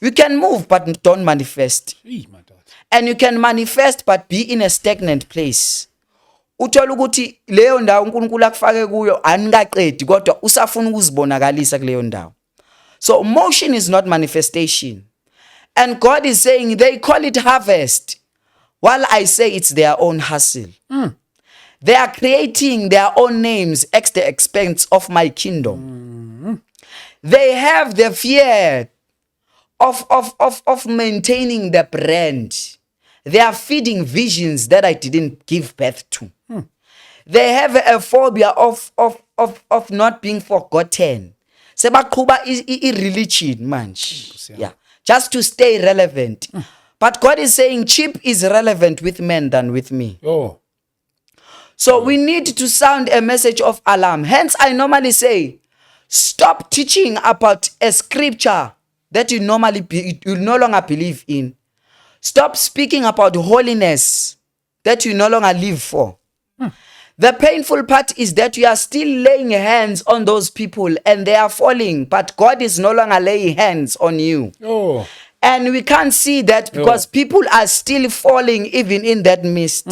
You can move, but don't manifest. Hey, my daughter. And you can manifest, but be in a stagnant place. Uthola ukuthi leyo ndawo uNkulunkulu akufake kuyo anikaqedi kodwa usafuna ukuzibonakalisa kuleyo ndawo. So motion is not manifestation. And God is saying they call it harvest, while I say it's their own hustle. They are creating their own names at the expense of my kingdom. They have the fear of maintaining the brand. They are feeding visions that I didn't give birth to. They have a phobia of not being forgotten. Sebaqhuba i-religion manje. Yeah. Just to stay relevant. But God is saying cheap is relevant with men than with me. Oh. So we need to sound a message of alarm. Hence, I normally say, stop teaching about a scripture that you no longer believe in. Stop speaking about holiness that you no longer live for. The painful part is that you are still laying hands on those people and they are falling, but God is no longer laying hands on you. Oh. And we can't see that because people are still falling even in that mist.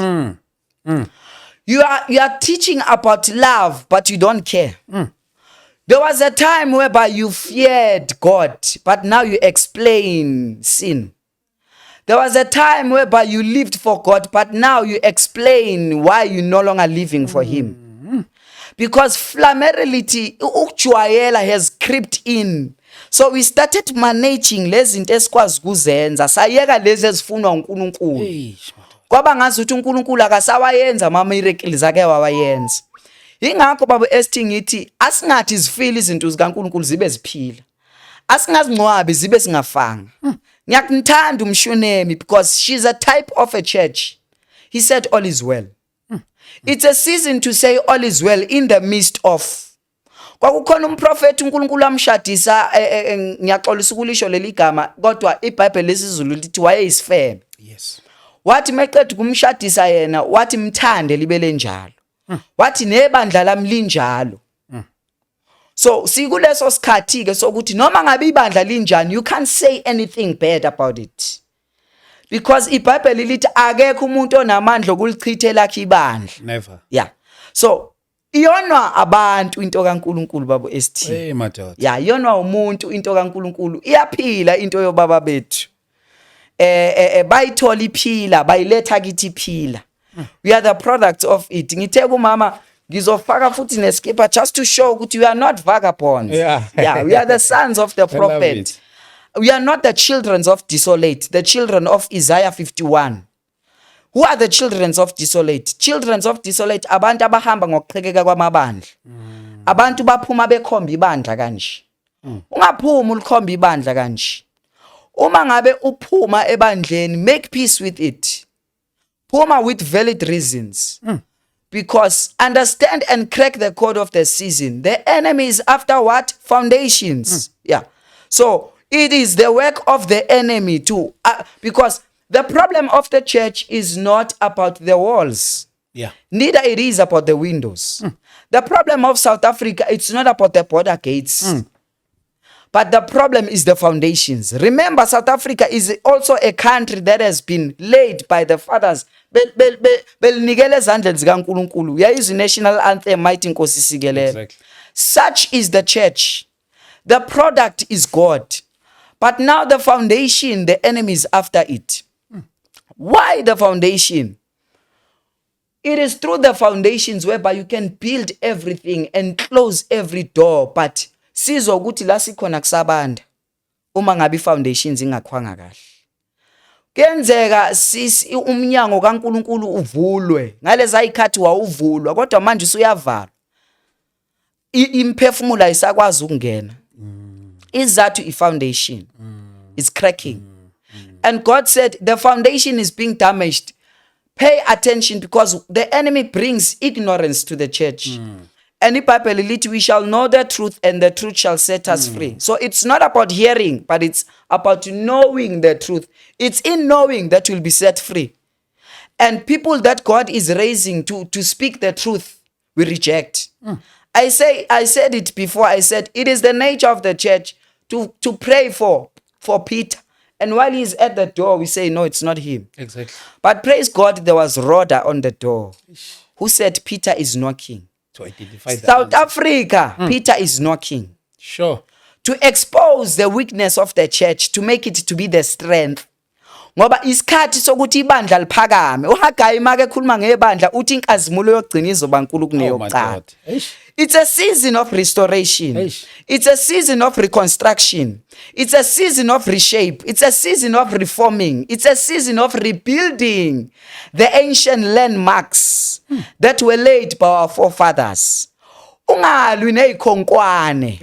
You are teaching about love, but you don't care. There was a time whereby you feared God, but now you explain sin. There was a time whereby you lived for God, but now you explain why you're no longer living for Him. Because flammability, ukujwayela has crept in. So we started managing lezi zinto esikwazi kuzenza. Sayeka lezi ezifunwa uNkulunkulu. Hey, Kwaba ngazi ukuthi uNkulunkulu akasawayenza ama miracles ake wawayenza. Ingakho baba Esti ngithi asingathi izifile izinto zikaNkulunkulu zibe ziphila. Asingazingcwabi zibe singafanga. Ngiyakuthanda umshunemi because she's a type of a church. He said all is well. It's a season to say all is well in the midst of. Kwakukhona umprofeti uNkulunkulu amshadisa ngiyaxolisa ukulisho leli gama kodwa iBhayibheli lesizulu lithi wayeyisifebe. yes. Wathi meqeda kumshadisa yena wathi mthande libele njalo. Wathi nebandla lami linjalo. So sikuleso sikhathi ke sokuthi noma ngabe ibandla linjani, you can't say anything bad about it. Because iBhayibheli lithi akekho umuntu onamandla okulichithe lakhe ibandla. Never. Yeah. So iyonwa abantu into kaNkuluNkulu babo ST. Hey madoda. Yeah, iyonwa umuntu into kaNkuluNkulu. Iyaphila into yobaba bethu. Bayithola iphila, bayiletha kithi iphila. We are the products of it. Ngithe kumama ngizofaka futhi neskipper just to show ukuthi we are not vagabonds. Yeah. Yeah, we are the sons of the prophet. We are not the children of desolate, the children of Isaiah 51. Who are the children of desolate? Children of desolate abantu abahamba ngokuqhekeka kwamabandla. Abantu baphuma bekhomba ibandla kanje. Ungaphuma ulikhomba ibandla kanje. Uma ngabe uphuma ebandleni, make peace with it. Phuma with valid reasons. Because understand and crack the code of the season. The enemy is after what? Foundations. Yeah. So it is the work of the enemy to, because the problem of the church is not about the walls. Yeah. Neither it is about the windows. The problem of South Africa, it's not about the border gates. But the problem is the foundations. Remember, South Africa is also a country that has been laid by the fathers. Belnikele ezandleni zikaNkulunkulu. Yayizwa national anthem mighty Nkosi sikelele. Exactly. Such is the church. The product is God. But now the foundation, the enemy is after it. Why the foundation? It is through the foundations whereby you can build everything and close every door. But sizwa ukuthi la sikhona kusabanda uma ngabe foundations ingakhwanga kahle. Kuyenzeka sisi umnyango kaNkuluNkulu uvulwe. Ngaleza ikhathi wawuvulwa kodwa manje usuyavalwa. Imphefumulo ayisakwazi ukungena. Izathu ifoundation is cracking. And God said the foundation is being damaged. Pay attention because the enemy brings ignorance to the church. And iBhayibheli lithi we shall know the truth and the truth shall set us free. So it's not about hearing, but it's about knowing the truth. It's in knowing that we'll be set free. And people that God is raising to speak the truth, we reject. I said it before. I said it is the nature of the church to pray for Peter. And while he's at the door, we say, no, it's not him. Exactly. But praise God, there was Rhoda on the door who said, Peter is knocking. To identify the South answer. Africa, Peter is knocking. Sure. To expose the weakness of the church, to make it to be the strength. Ngoba isikhathi sokuthi ibandla liphakame. uHagayi make ekhuluma ngebandla uthi inkazimulo yokugcina izoba nkulu kuneyokuqala. It's a season of restoration. It's a season of reconstruction. It's a season of reshape. It's a season of reforming. It's a season of rebuilding the ancient landmarks that were laid by our forefathers. Ungalwi nezikhonkwane.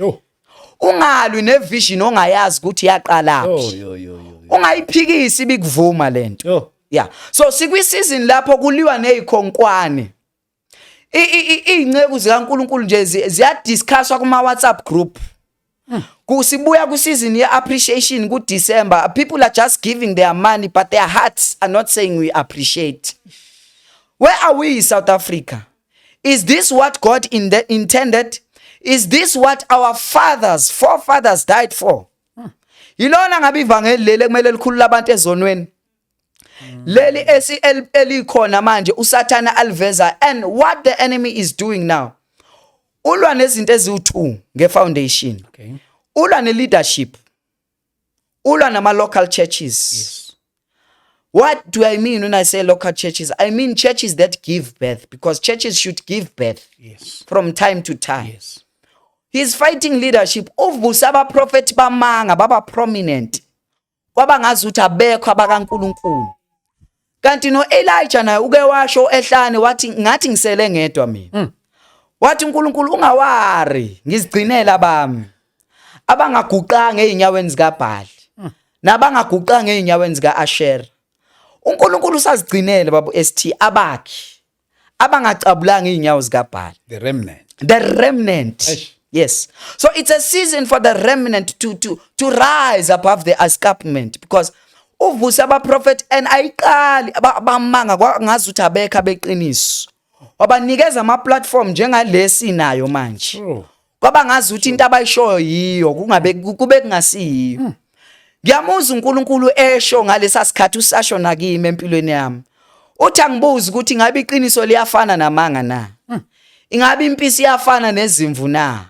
Ungalwi nevision ongayazi ukuthi yaqalaphi. Ungayiphikisi ibikuvuma lento. Yeah. So sikwi-season lapho kuliwa nezikhonkwane. Ingceku zikaNkuluNkulu nje ziyadiscusswa kuma WhatsApp group. Kusibuya ku season ye appreciation ku December. People are just giving their money but their hearts are not saying we appreciate. Where are we in South Africa? Is this what God intended? Is this what our forefathers died for? Yilona ngabe ivangeli leli kumele likhulula abantu ezonweni. Leli elikhona manje uSathana aliveza, and what the enemy is doing now. Ulwa nezinto eziwu2 ngefoundation. Okay. Ulwa ne-leadership. Ulwa nama-local churches. Yes. What do I mean when I say local churches? I mean churches that give birth, because churches should give birth. Yes. From time to time. Yes. He's fighting leadership. Uvusa abaprofeti bamanga baba prominent. Kwabangazuthi abekho abakaNkuluNkulu. Kanti no Elijah naye uke washo ehlane wathi ngathi ngisele ngedwa mina. Wathi uNkulunkulu ungawari ngizigcinela bami. Abangaguqanga einyaweni zikaBhali. Nabangaguqanga einyaweni zikaAshera. uNkulunkulu usazigcinele babu ST abakhi. Abangacabulanga einyawo zikaBhali. The remnant. The remnant. Yes. So it's a season for the remnant to rise above the escarpment, because uvusa abaprofeti and ayiqali abamanga ngazuthi abekho abeqiniso. Wabanikeza ama platform njengalesi nayo manje. kwaba ngazi ukuthi into abayishoyo yiyo kungabe kube kungasiyo. Ngiyamuza uNkulunkulu esho ngalesa sikhathi usasho nakimi empilweni yami. Uthi angibuza ukuthi ngabe iqiniso liyafana namanga na? Ingabe impisi iyafana nezimvu na?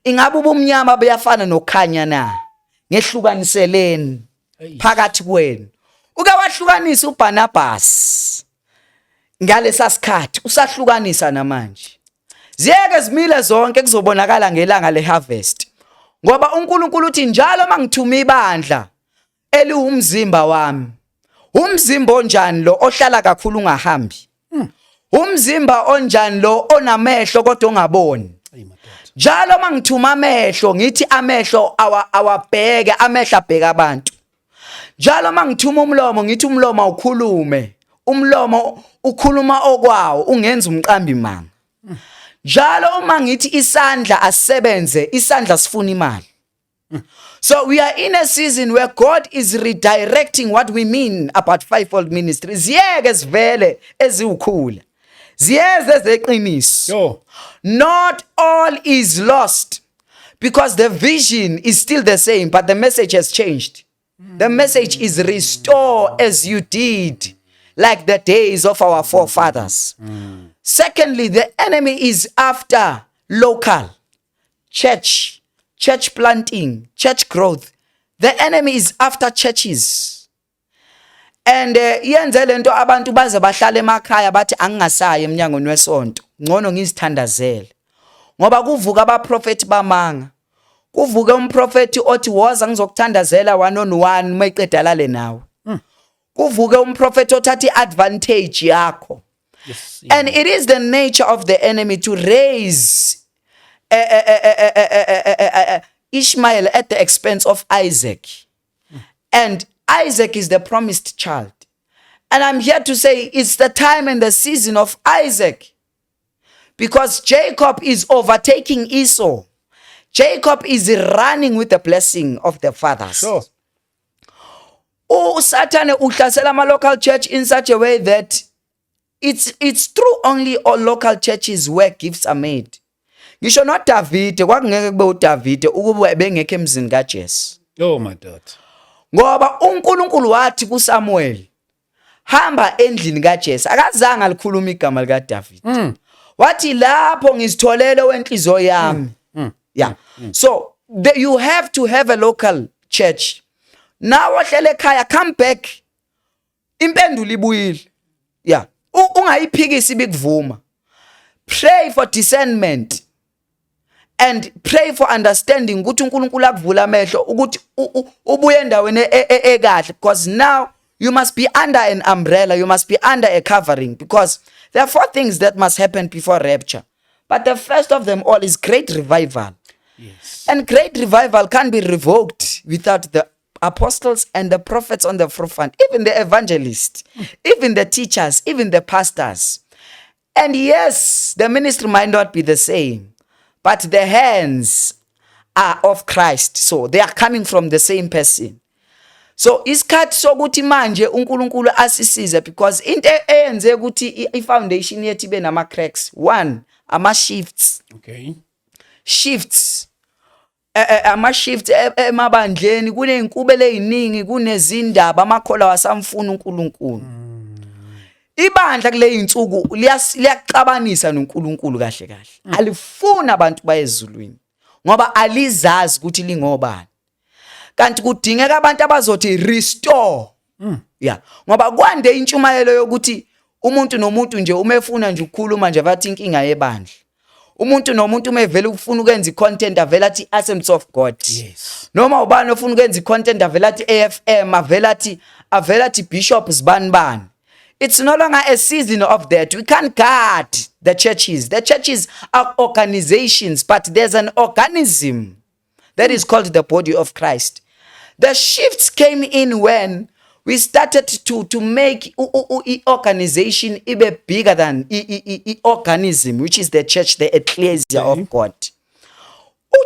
Ingabe ubumnyama buyafana nokukhanya na? Ngehlukaniseleni phakathi kwenu. Uke wahlukanisa uBarnabas ngalesa sikhathi, usahlukanisa namanje. Ziyeke zimile zonke kuzobonakala ngelanga leharvest. Ngoba uNkulunkulu uthi njalo mangithuma ibandla eliwumzimba wami. Umzimba onjani lo ohlala kakhulu ungahambi? Umzimba onjani lo onamehlo kodwa ongaboni? Njalo mangithuma amehlo ngithi amehlo awabheke, amehlo abheka abantu. Njalo mangithuma umlomo ngithi umlomo awukhulume. Umlomo ukhuluma okwawo ungenza umqambi manga. Njalo uma ngithi isandla asisebenze, isandla sifuna imali. So we are in a season where God is redirecting what we mean about fivefold ministry. Ziyeke zivele eziwukhula. Ziyeze zeqiniso. Not all is lost because the vision is still the same, but the message has changed. The message is restore as you did, like the days of our forefathers. Secondly, the enemy is after local church planting, church growth. The enemy is after churches. And yenze lento abantu baze bahlale emakhaya bathi angingasayi emnyangweni wesonto. Ngcono ngizithandazele. Ngoba kuvuka abaprofeti bamanga. Kuvuke umprofeti othi woza ngizokuthandazela 1-on-1 mayiqeda lale nawe. Kuvuke umprofeti othatha iadvantage yakho. Yes, and it is the nature of the enemy to raise Ishmael at the expense of Isaac. And Isaac is the promised child. And I'm here to say it's the time and the season of Isaac. Because Jacob is overtaking Esau. Jacob is running with the blessing of the fathers. Sure. Satan uhlasela ama local church in such a way that it's true only all local churches where gifts are made. Ngisho no David kwakungeke kube uDavid ukuba bengekho emzini kaJesu. Oh my God. Ngoba uNkulunkulu wathi kuSamuel, hamba endlini kaJesu. Akazange alikhuluma igama lika David. Wathi lapho ngizitholele wenhliziyo yami. Yeah. So you have to have a local church. Now ohlele ekhaya, come back. Impendulo ibuyile. Yeah. Ungayiphikisi bikuvuma. Pray for discernment and pray for understanding ukuthi uNkulunkulu akuvula amehlo ukuthi ubuye endaweni ekahle, because now you must be under an umbrella, you must be under a covering, because there are 4 things that must happen before rapture. But the first of them all is great revival. Yes. And great revival can't be revoked without the apostles and the prophets on the forefront, even the evangelists, even the teachers, even the pastors. And yes, the ministry might not be the same, but the hands are of Christ. So they are coming from the same person. So isikhathi sokuthi manje uNkulunkulu asisize, because into eyenze ukuthi ifoundation yethu ibe nama cracks. 1, ama shifts. Okay. Shifts. Ama shifts emabandleni kunezinkubele eziningi, kunezindaba amakhola wasamfuna uNkulunkulu. Ibandla kule insuku liyaxabanisa noNkulunkulu kahle kahle. Alifuna abantu bayezulwini ngoba alizazi ukuthi lingobani. Kanti kudingeka abantu abazothi restore. Yeah. Ngoba kwande intshumayelo yokuthi umuntu nomuntu nje umefuna nje ukukhuluma nje bathi inkinga yebandla. Umuntu nomuntu umevela ufuna ukwenza icontent avela athi Assemblies of God. Yes. Noma ubani ofuna ukwenza icontent avela athi AFM, avela athi Bishop Zbanban. It's no longer a season of that. We can't guard the churches. The churches are organizations, but there's an organism that is called the body of Christ. The shifts came in when we started to make organization even bigger than organism, which is the church, the ecclesia of God.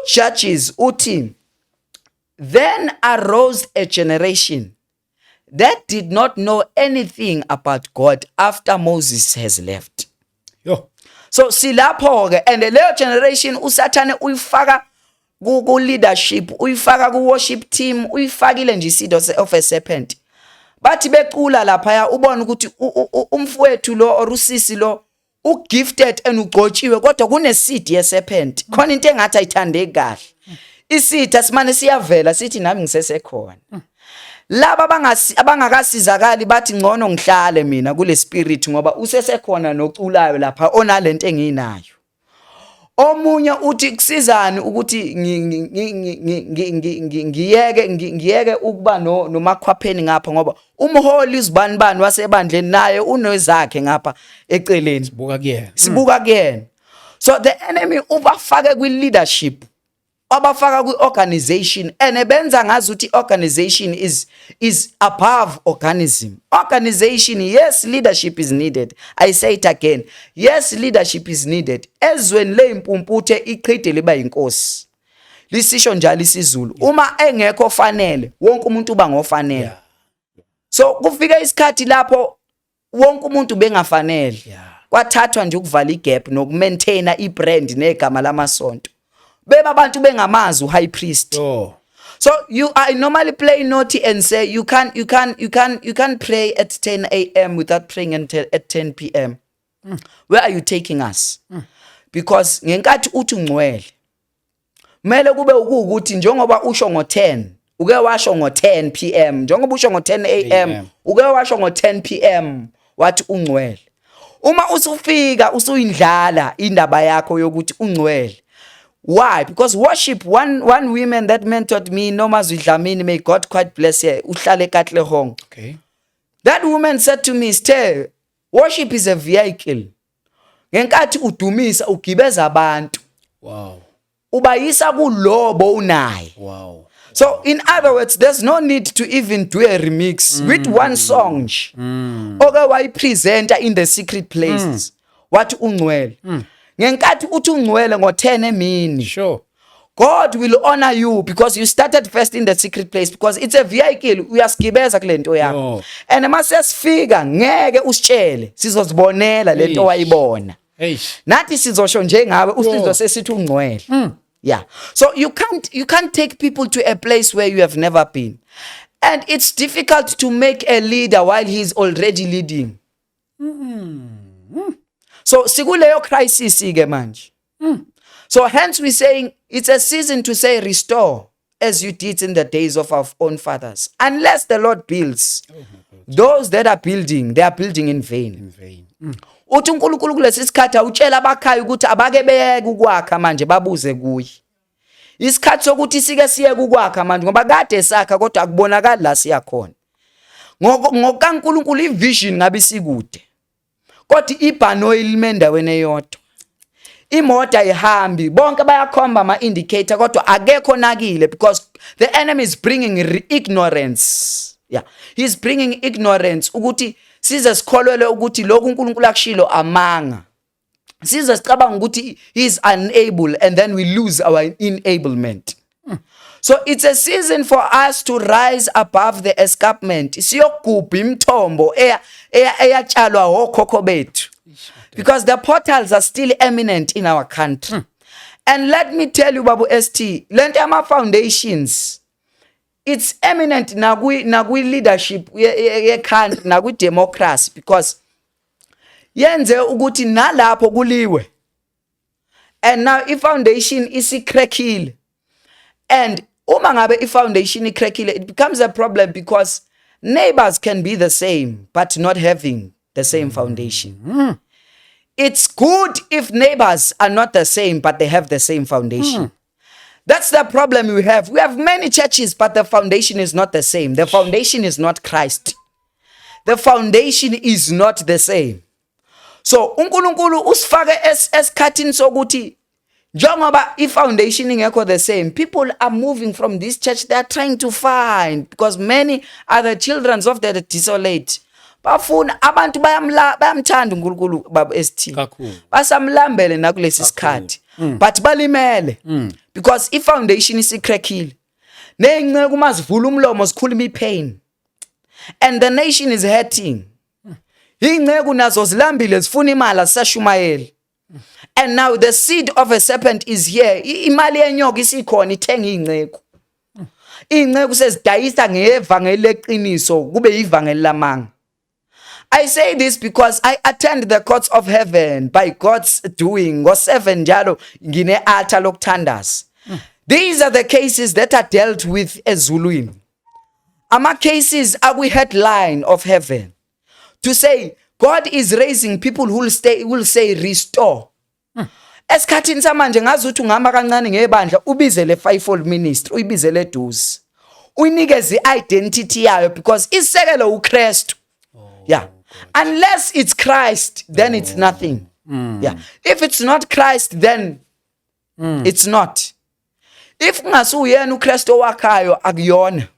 Churches, uti. Then arose a generation that did not know anything about God after Moses has left. Yo. So silapho ke, and leyo generation usathane uyifaka ku leadership, uyifaka ku worship team, uyifakile nje seed of a serpent. Bathi becula lapha ubona ukuthi umfowethu lo or usisi lo ugifted and ugcotshiwe kodwa kune seed ye serpent. Khona into engathi ayithandeki kahle. Isitha asimane siyavela sithi nami ngisesekhona. Laba abangakasizakali bathi ngcono ngihlale mina kule spirit ngoba usesekhona noculayo lapha onalento enginayo. Omunye uthi kusizani ukuthi ngiyeke ukuba nomakhwapheni ngapha ngoba umholi izibani wasebandleni naye unezakhe ngapha eceleni. Sibuka kuyena. So the enemy ubafake kwi leadership, abafaka kwi organization, and ebenza ngazi ukuthi organization is above organism. Organization, yes, leadership is needed. I say it again. Yes, leadership is needed. Ezweni le impumputhe iqhide liba inkosi. Lisisho njalo isiZulu. Uma engekho fanele, wonke umuntu uba ngofanele. So kufika isikhathi lapho wonke umuntu bengafanele. Kwathathwa nje ukuvala igap nokumaintaina ibrand negama lamasonto. Beba abantu bengamazi high priest. So I normally play naughty and say you can't pray at 10 a.m. without praying until at 10 p.m. Where are you taking us? Because ngenkathi uthi ungcwele kumele kube ukuthi njengoba usho ngo10 uke washo ngo10 p.m. njengoba usho ngo10 a.m. uke washo ngo10 p.m. wathi ungcwele. Uma usufika usuyindlala indaba yakho yokuthi ungcwele. Why? Because worship, one woman that mentored me, Noma Zidlamini, may God quite bless her, Uhlale Katlehong. Okay. That woman said to me, "Stay, worship is a vehicle. Ngenkathi udumisa ugibeza abantu." Wow. Ubayisa kulobo unaye. Wow. So in other words, there's no need to even do a remix with one song. Oke wayipresenta in the secret places. Wathi ungcwele. Ngenkathi uthi ungcwele ngo10 emini. Sure. God will honor you because you started first in the secret place, because it's a vehicle uyasigibeza kule nto yakho. And mase sifika ngeke usitshele sizozibonela lento wayibona. Nathi sizosho njengawe usizo sesithi ungcwele. Yeah. So you can't take people to a place where you have never been. And it's difficult to make a leader while he's already leading. So sikuleyo crisis ke manje. So hence we're saying it's a season to say restore as you did in the days of our own fathers. Unless the Lord builds, those that are building, they are building in vain. Uthi uNkulunkulu kulesi sikhathi awutshela abakhaya ukuthi abake beyeke ukwakha manje babuze kuye. Isikhathi sokuthi sike siyeke ukwakha manje ngoba kade sakha kodwa akubonakala la siya khona. NgokaNkulunkulu ivision ngabe sikude. Kodwa ibhano elimendaweni eyodwa. Imoto ayihambi, bonke bayakhomba ama indicator kodwa akekho nakile because the enemy is bringing ignorance. Yeah. He's bringing ignorance ukuthi size sikholwele ukuthi lokhu uNkulunkulu akushilo amanga. Size sicabanga ukuthi he is unable and then we lose our enablement. So it's a season for us to rise above the escarpment. Siyogubha imthombo eyatshalwa okhokho bethu. Because the portals are still eminent in our country. And let me tell you, Babu ST, lento ama foundations, it's eminent na kwi leadership ye country na kwi democracy, because yenze ukuthi nalapho kuliwe. And now if foundation isikrekile, and uma ngabe if foundation ikrekile, it becomes a problem because neighbors can be the same but not having the same foundation. It's good if neighbors are not the same but they have the same foundation. That's the problem we have. We have many churches but the foundation is not the same. The foundation is not Christ. The foundation is not the same. So uNkulunkulu usifake esikhathini sokuthi njengoba i-foundation ingekho the same, people are moving from this church. They are trying to find, because many are the children of the desolate. Bafuna abantu bayamthanda uNkulunkulu Baba ST. Basamlambele nakulesi sikhathi. But balimele because i-foundation isikrekile. Neyinceku mazivula umlomo zikhuluma ipain. And the nation is hurting. Inceku nazo zilambile zifuna imali asashumayeli. And now the seed of a serpent is here. Imali yenyoka isikhona ithenga ingceko. Ingceko sezidayisa ngevangeli leqiniso kube ivangeli lamanga. I say this because I attend the courts of heaven by God's doing. Ngo-7 njalo ngine-altar lokuthandaza. These are the cases that are dealt with ezulwini. Ama cases akwi-headline of heaven to say God is raising people who will say restore. Esikhathini samanje ngazi ukuthi ungama kancane ngebandla ubize le fivefold ministry, uyibize le duze. Uyinikeze i-identity yayo because isekelo uKristu. Yeah. Unless it's Christ, then it's nothing. Yeah. If it's not Christ, then it's not. If ungasuyena uKristu owakhayo akuyona.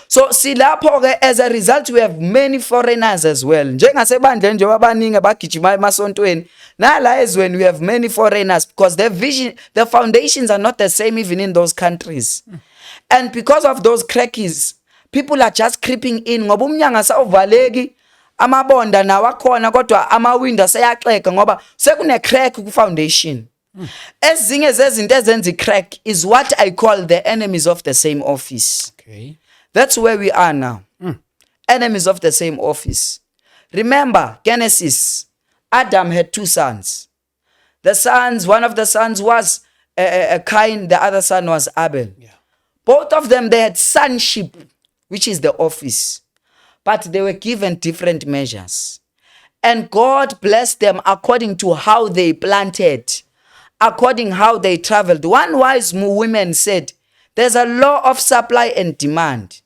So silapho ke as a result we have many foreigners as well. Njengasebandleni nje abaningi abagijima emasontweni. Nala ezweni we have many foreigners because their vision, the foundations are not the same even in those countries. And because of those crackies, people are just creeping in ngoba umnyanga sawuvaleki, amabonda nawo akhona kodwa amawindow aseyaxeka ngoba sekune crack ku foundation. Ezinye zezinto ezenza crack is what I call the enemies of the same office. Okay. That's where we are now. Enemies of the same office. Remember, Genesis, Adam had 2 sons. The sons, one of the sons was Cain, the other son was Abel. Yeah. Both of them, they had sonship, which is the office. But they were given different measures. And God blessed them according to how they planted, according how they traveled. One wise woman said, there's a law of supply and demand.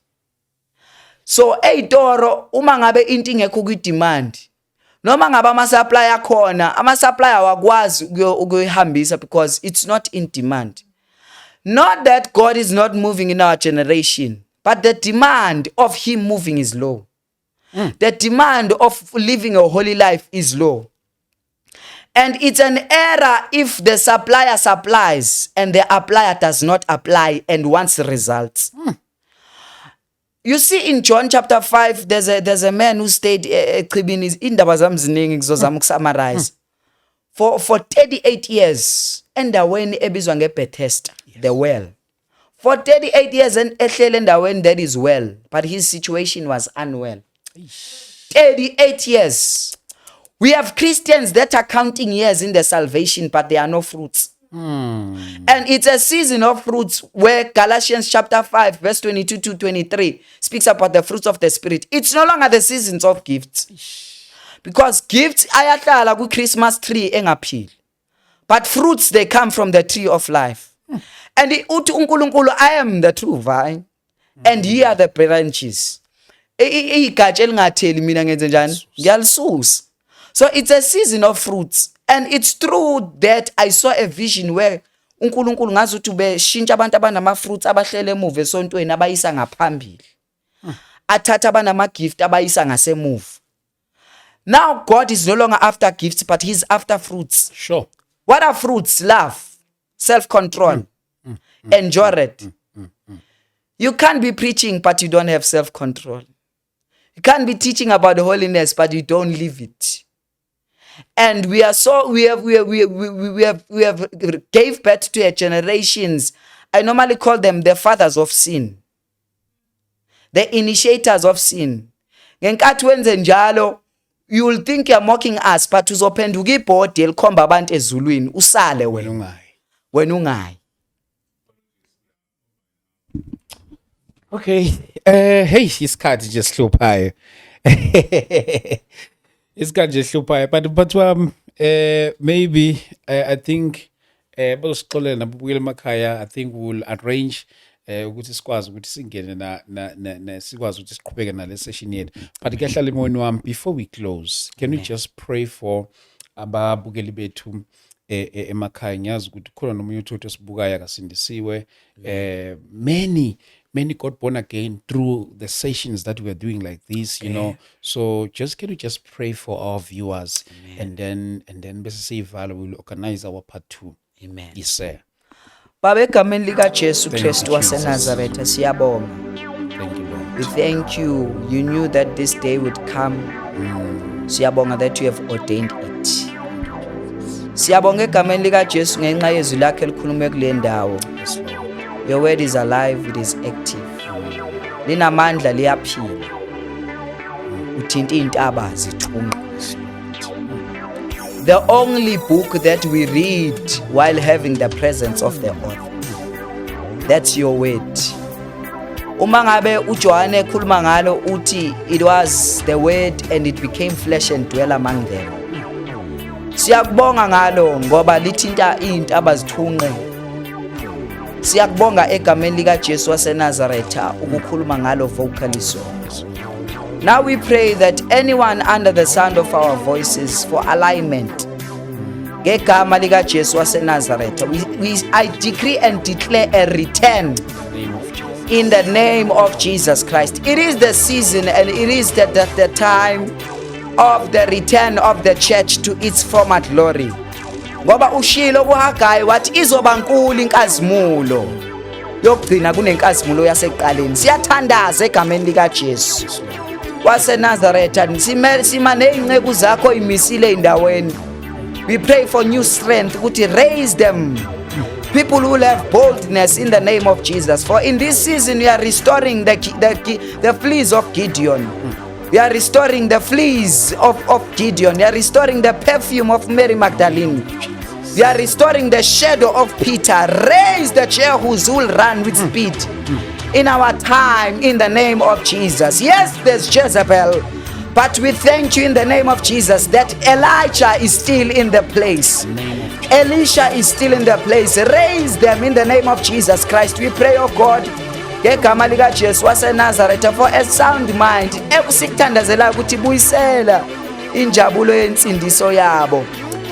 So eyitoro uma ngabe into ingekho ku demand noma ngabe ama supply akhona, ama supply awakwazi ukuyihambisa because it's not in demand. Not that God is not moving in our generation, but the demand of him moving is low. The demand of living a holy life is low. And it's an error if the supplier supplies and the applier does not apply and wants results. You see in John chapter 5, there's a man who stayed indaba zami ziningi ngizozama ukusummarize. For 38 years endaweni ebizwa ngeBethesda, the well. For 38 years ehlele endaweni that is well, but his situation was unwell. 38 years. We have Christians that are counting years in the salvation, but there are no fruits. And it's a season of fruits where Galatians chapter 5 verse 22 to 23 speaks about the fruits of the Spirit. It's no longer the seasons of gifts. Because gifts ayahlala ku Christmas tree engaphili. But fruits, they come from the tree of life. And uthi uNkulunkulu, I am the true vine and ye are the branches. Igatsha elingatheli mina ngenze njani? Ngiyalisusa. So it's a season of fruits. And it's true that I saw a vision where uNkulunkulu ngazi ukuthi ubeshintsha abantu abanama fruits abahlele emuva esontweni abayisa ngaphambili. Athatha abanama gift abayisa ngasemuva. Now God is no longer after gifts, but he's after fruits. Sure. What are fruits? Love, self-control, endurance. You can't be preaching, but you don't have self-control. You can't be teaching about holiness, but you don't live it. And we have gave birth to a generations. I normally call them the fathers of sin, the initiators of sin. Ngenkathi wenze njalo, you will think you're mocking us, but uzophenduka ibhodi elikhomba abantu ezulwini usale wena ungayi. Okay. Hey, isikhathi nje sihluphayo. Isikhathi nje sihluphayo, but maybe I think bazosixolela nabubukela emakhaya. I think we'll arrange ukuthi sikwazi ukuthi singene na sikwazi ukuthi siqhubeke nale session yethu. But kuyahlala emoyeni wami, before we close, can we just pray for ababukeli bethu emakhaya? Ngiyazi ukuthi khona nomunye uthotho sibukayo akasindisiwe. Many got born again through the sessions that we're doing like this, you know. So can you just pray for our viewers? Amen. And then basically we'll organize our part 2. Amen. Yes, sir. Baba egameni lika Jesu Kristu waseNazaretha siyabonga. Thank you, Lord. We thank you. You knew that this day would come. Siyabonga that you have ordained it. Siyabonga egameni lika Jesu ngenxa yezwi lakhe elikhulume kule ndawo. Yes, Lord. Your word is alive, it is active. Linamandla liyaphila. Uthinta izintaba zithunqa. The only book that we read while having the presence of the author. That's your word. Uma ngabe uJohane ekhuluma ngalo uthi it was the word and it became flesh and dwell among them. Siyakubonga ngalo ngoba lithinta izinto abazithunqe. Siyakubonga egameni lika Jesu waseNazaretha ukukhuluma ngalo vocally so. Now we pray that anyone under the sound of our voices for alignment. Ngegama lika Jesu waseNazaretha, I decree and declare a return in the name of Jesus Christ. It is the season and it is the time of the return of the church to its former glory. Ngoba ushilo kuHagai wathi izoba nkulu inkazimulo yokugcina kunenkazimulo yaseqaleni. Siyathandaza egameni lika Jesu waseNazaretha, sima nezinceku zakho imisile endaweni. We pray for new strength, ukuthi raise them. People who will have boldness in the name of Jesus. For in this season we are restoring the fleas of Gideon. We are restoring the fleas of Gideon. We are restoring the perfume of Mary Magdalene. We are restoring the shadow of Peter. Raise the Jehus who will run with speed in our time in the name of Jesus. Yes, there's Jezebel, but we thank you in the name of Jesus that Elijah is still in the place. Elisha is still in the place. Raise them in the name of Jesus Christ. We pray, oh God, ngegama lika Jesu waseNazaretha, for a sound mind. Esikuthandazela ukuthi buyisela injabulo yensindiso yabo.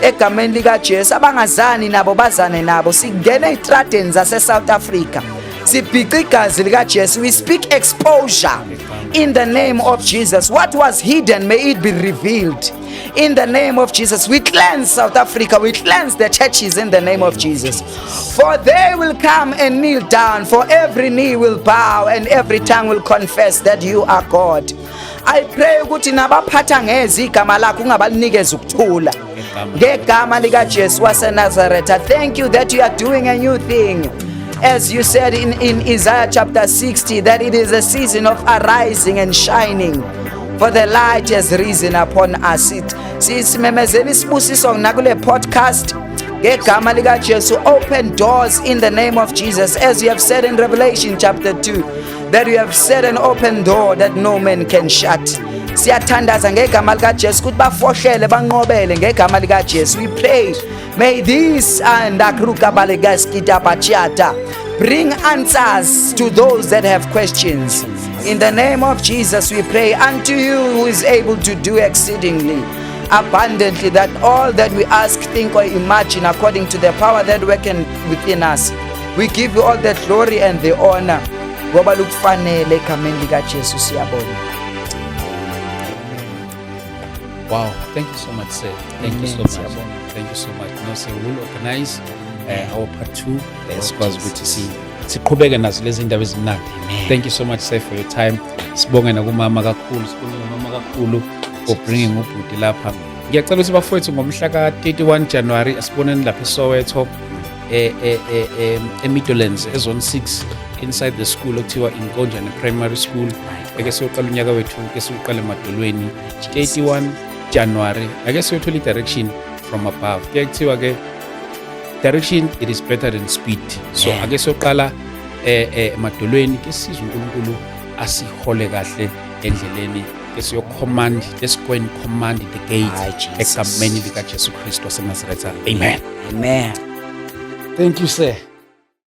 Egameni lika Jesu, abangazani nabo bazane nabo. Singena ezitradeni zase South Africa. Sibhiqa igazi lika Jesu. We speak exposure in the name of Jesus. What was hidden, may it be revealed. In the name of Jesus, we cleanse South Africa. We cleanse the churches in the name of Jesus. For they will come and kneel down. For every knee will bow and every tongue will confess that you are God. I pray ukuthi nabaphatha ngezi igama lakho ungabalinikeza ukuthula. Ngegama lika Jesu waseNazaretha, thank you that you are doing a new thing. As you said in Isaiah chapter 60, that it is a season of arising and shining. For the light has risen upon us. Sisimemezela isibusiso nakule podcast. Ngegama lika Jesu, open doors in the name of Jesus. As you have said in Revelation chapter 2, that you have set an open door that no man can shut. Siyathandaza ngegama lika Jesu ukuthi bafohlele banqobele ngegama lika Jesu. We pray, may this and bring answers to those that have questions. In the name of Jesus, we pray unto you who is able to do exceedingly abundantly, that all that we ask, think or imagine according to the power that working within us. We give you all the glory and the honor. Ngoba lukufanele egameni lika Jesu siyabonga. Wow, thank you so much, sir. Thank you so much. Thank you so much. No, sir, we'll organize our part 2. It's was good to see. Siqhubeke nazo lezi ndaba ezimnandi. Thank you so much, sir, for your time. Sibonge nakumama kakhulu, sibonge nomama kakhulu for bringing ubhuti lapha. Ngiyacela ukuthi bafowethu ngomhla ka 31 January asiboneni lapha eSoweto eMidlands ezone 6 inside the school okuthiwa Inkonjane Primary School. Ake siyoqala unyaka wethu ke siqale emadolweni 31 January. Ake siyothola direction from above. Kuyakuthiwa ke direction, it is better than speed. So ake siyoqala emadolweni ke sizwe uNkulunkulu asihole kahle endleleni. Let's go and command the gate. Egameni lika Jesu Kristu waseNazaretha. Amen. Amen. Thank you, sir.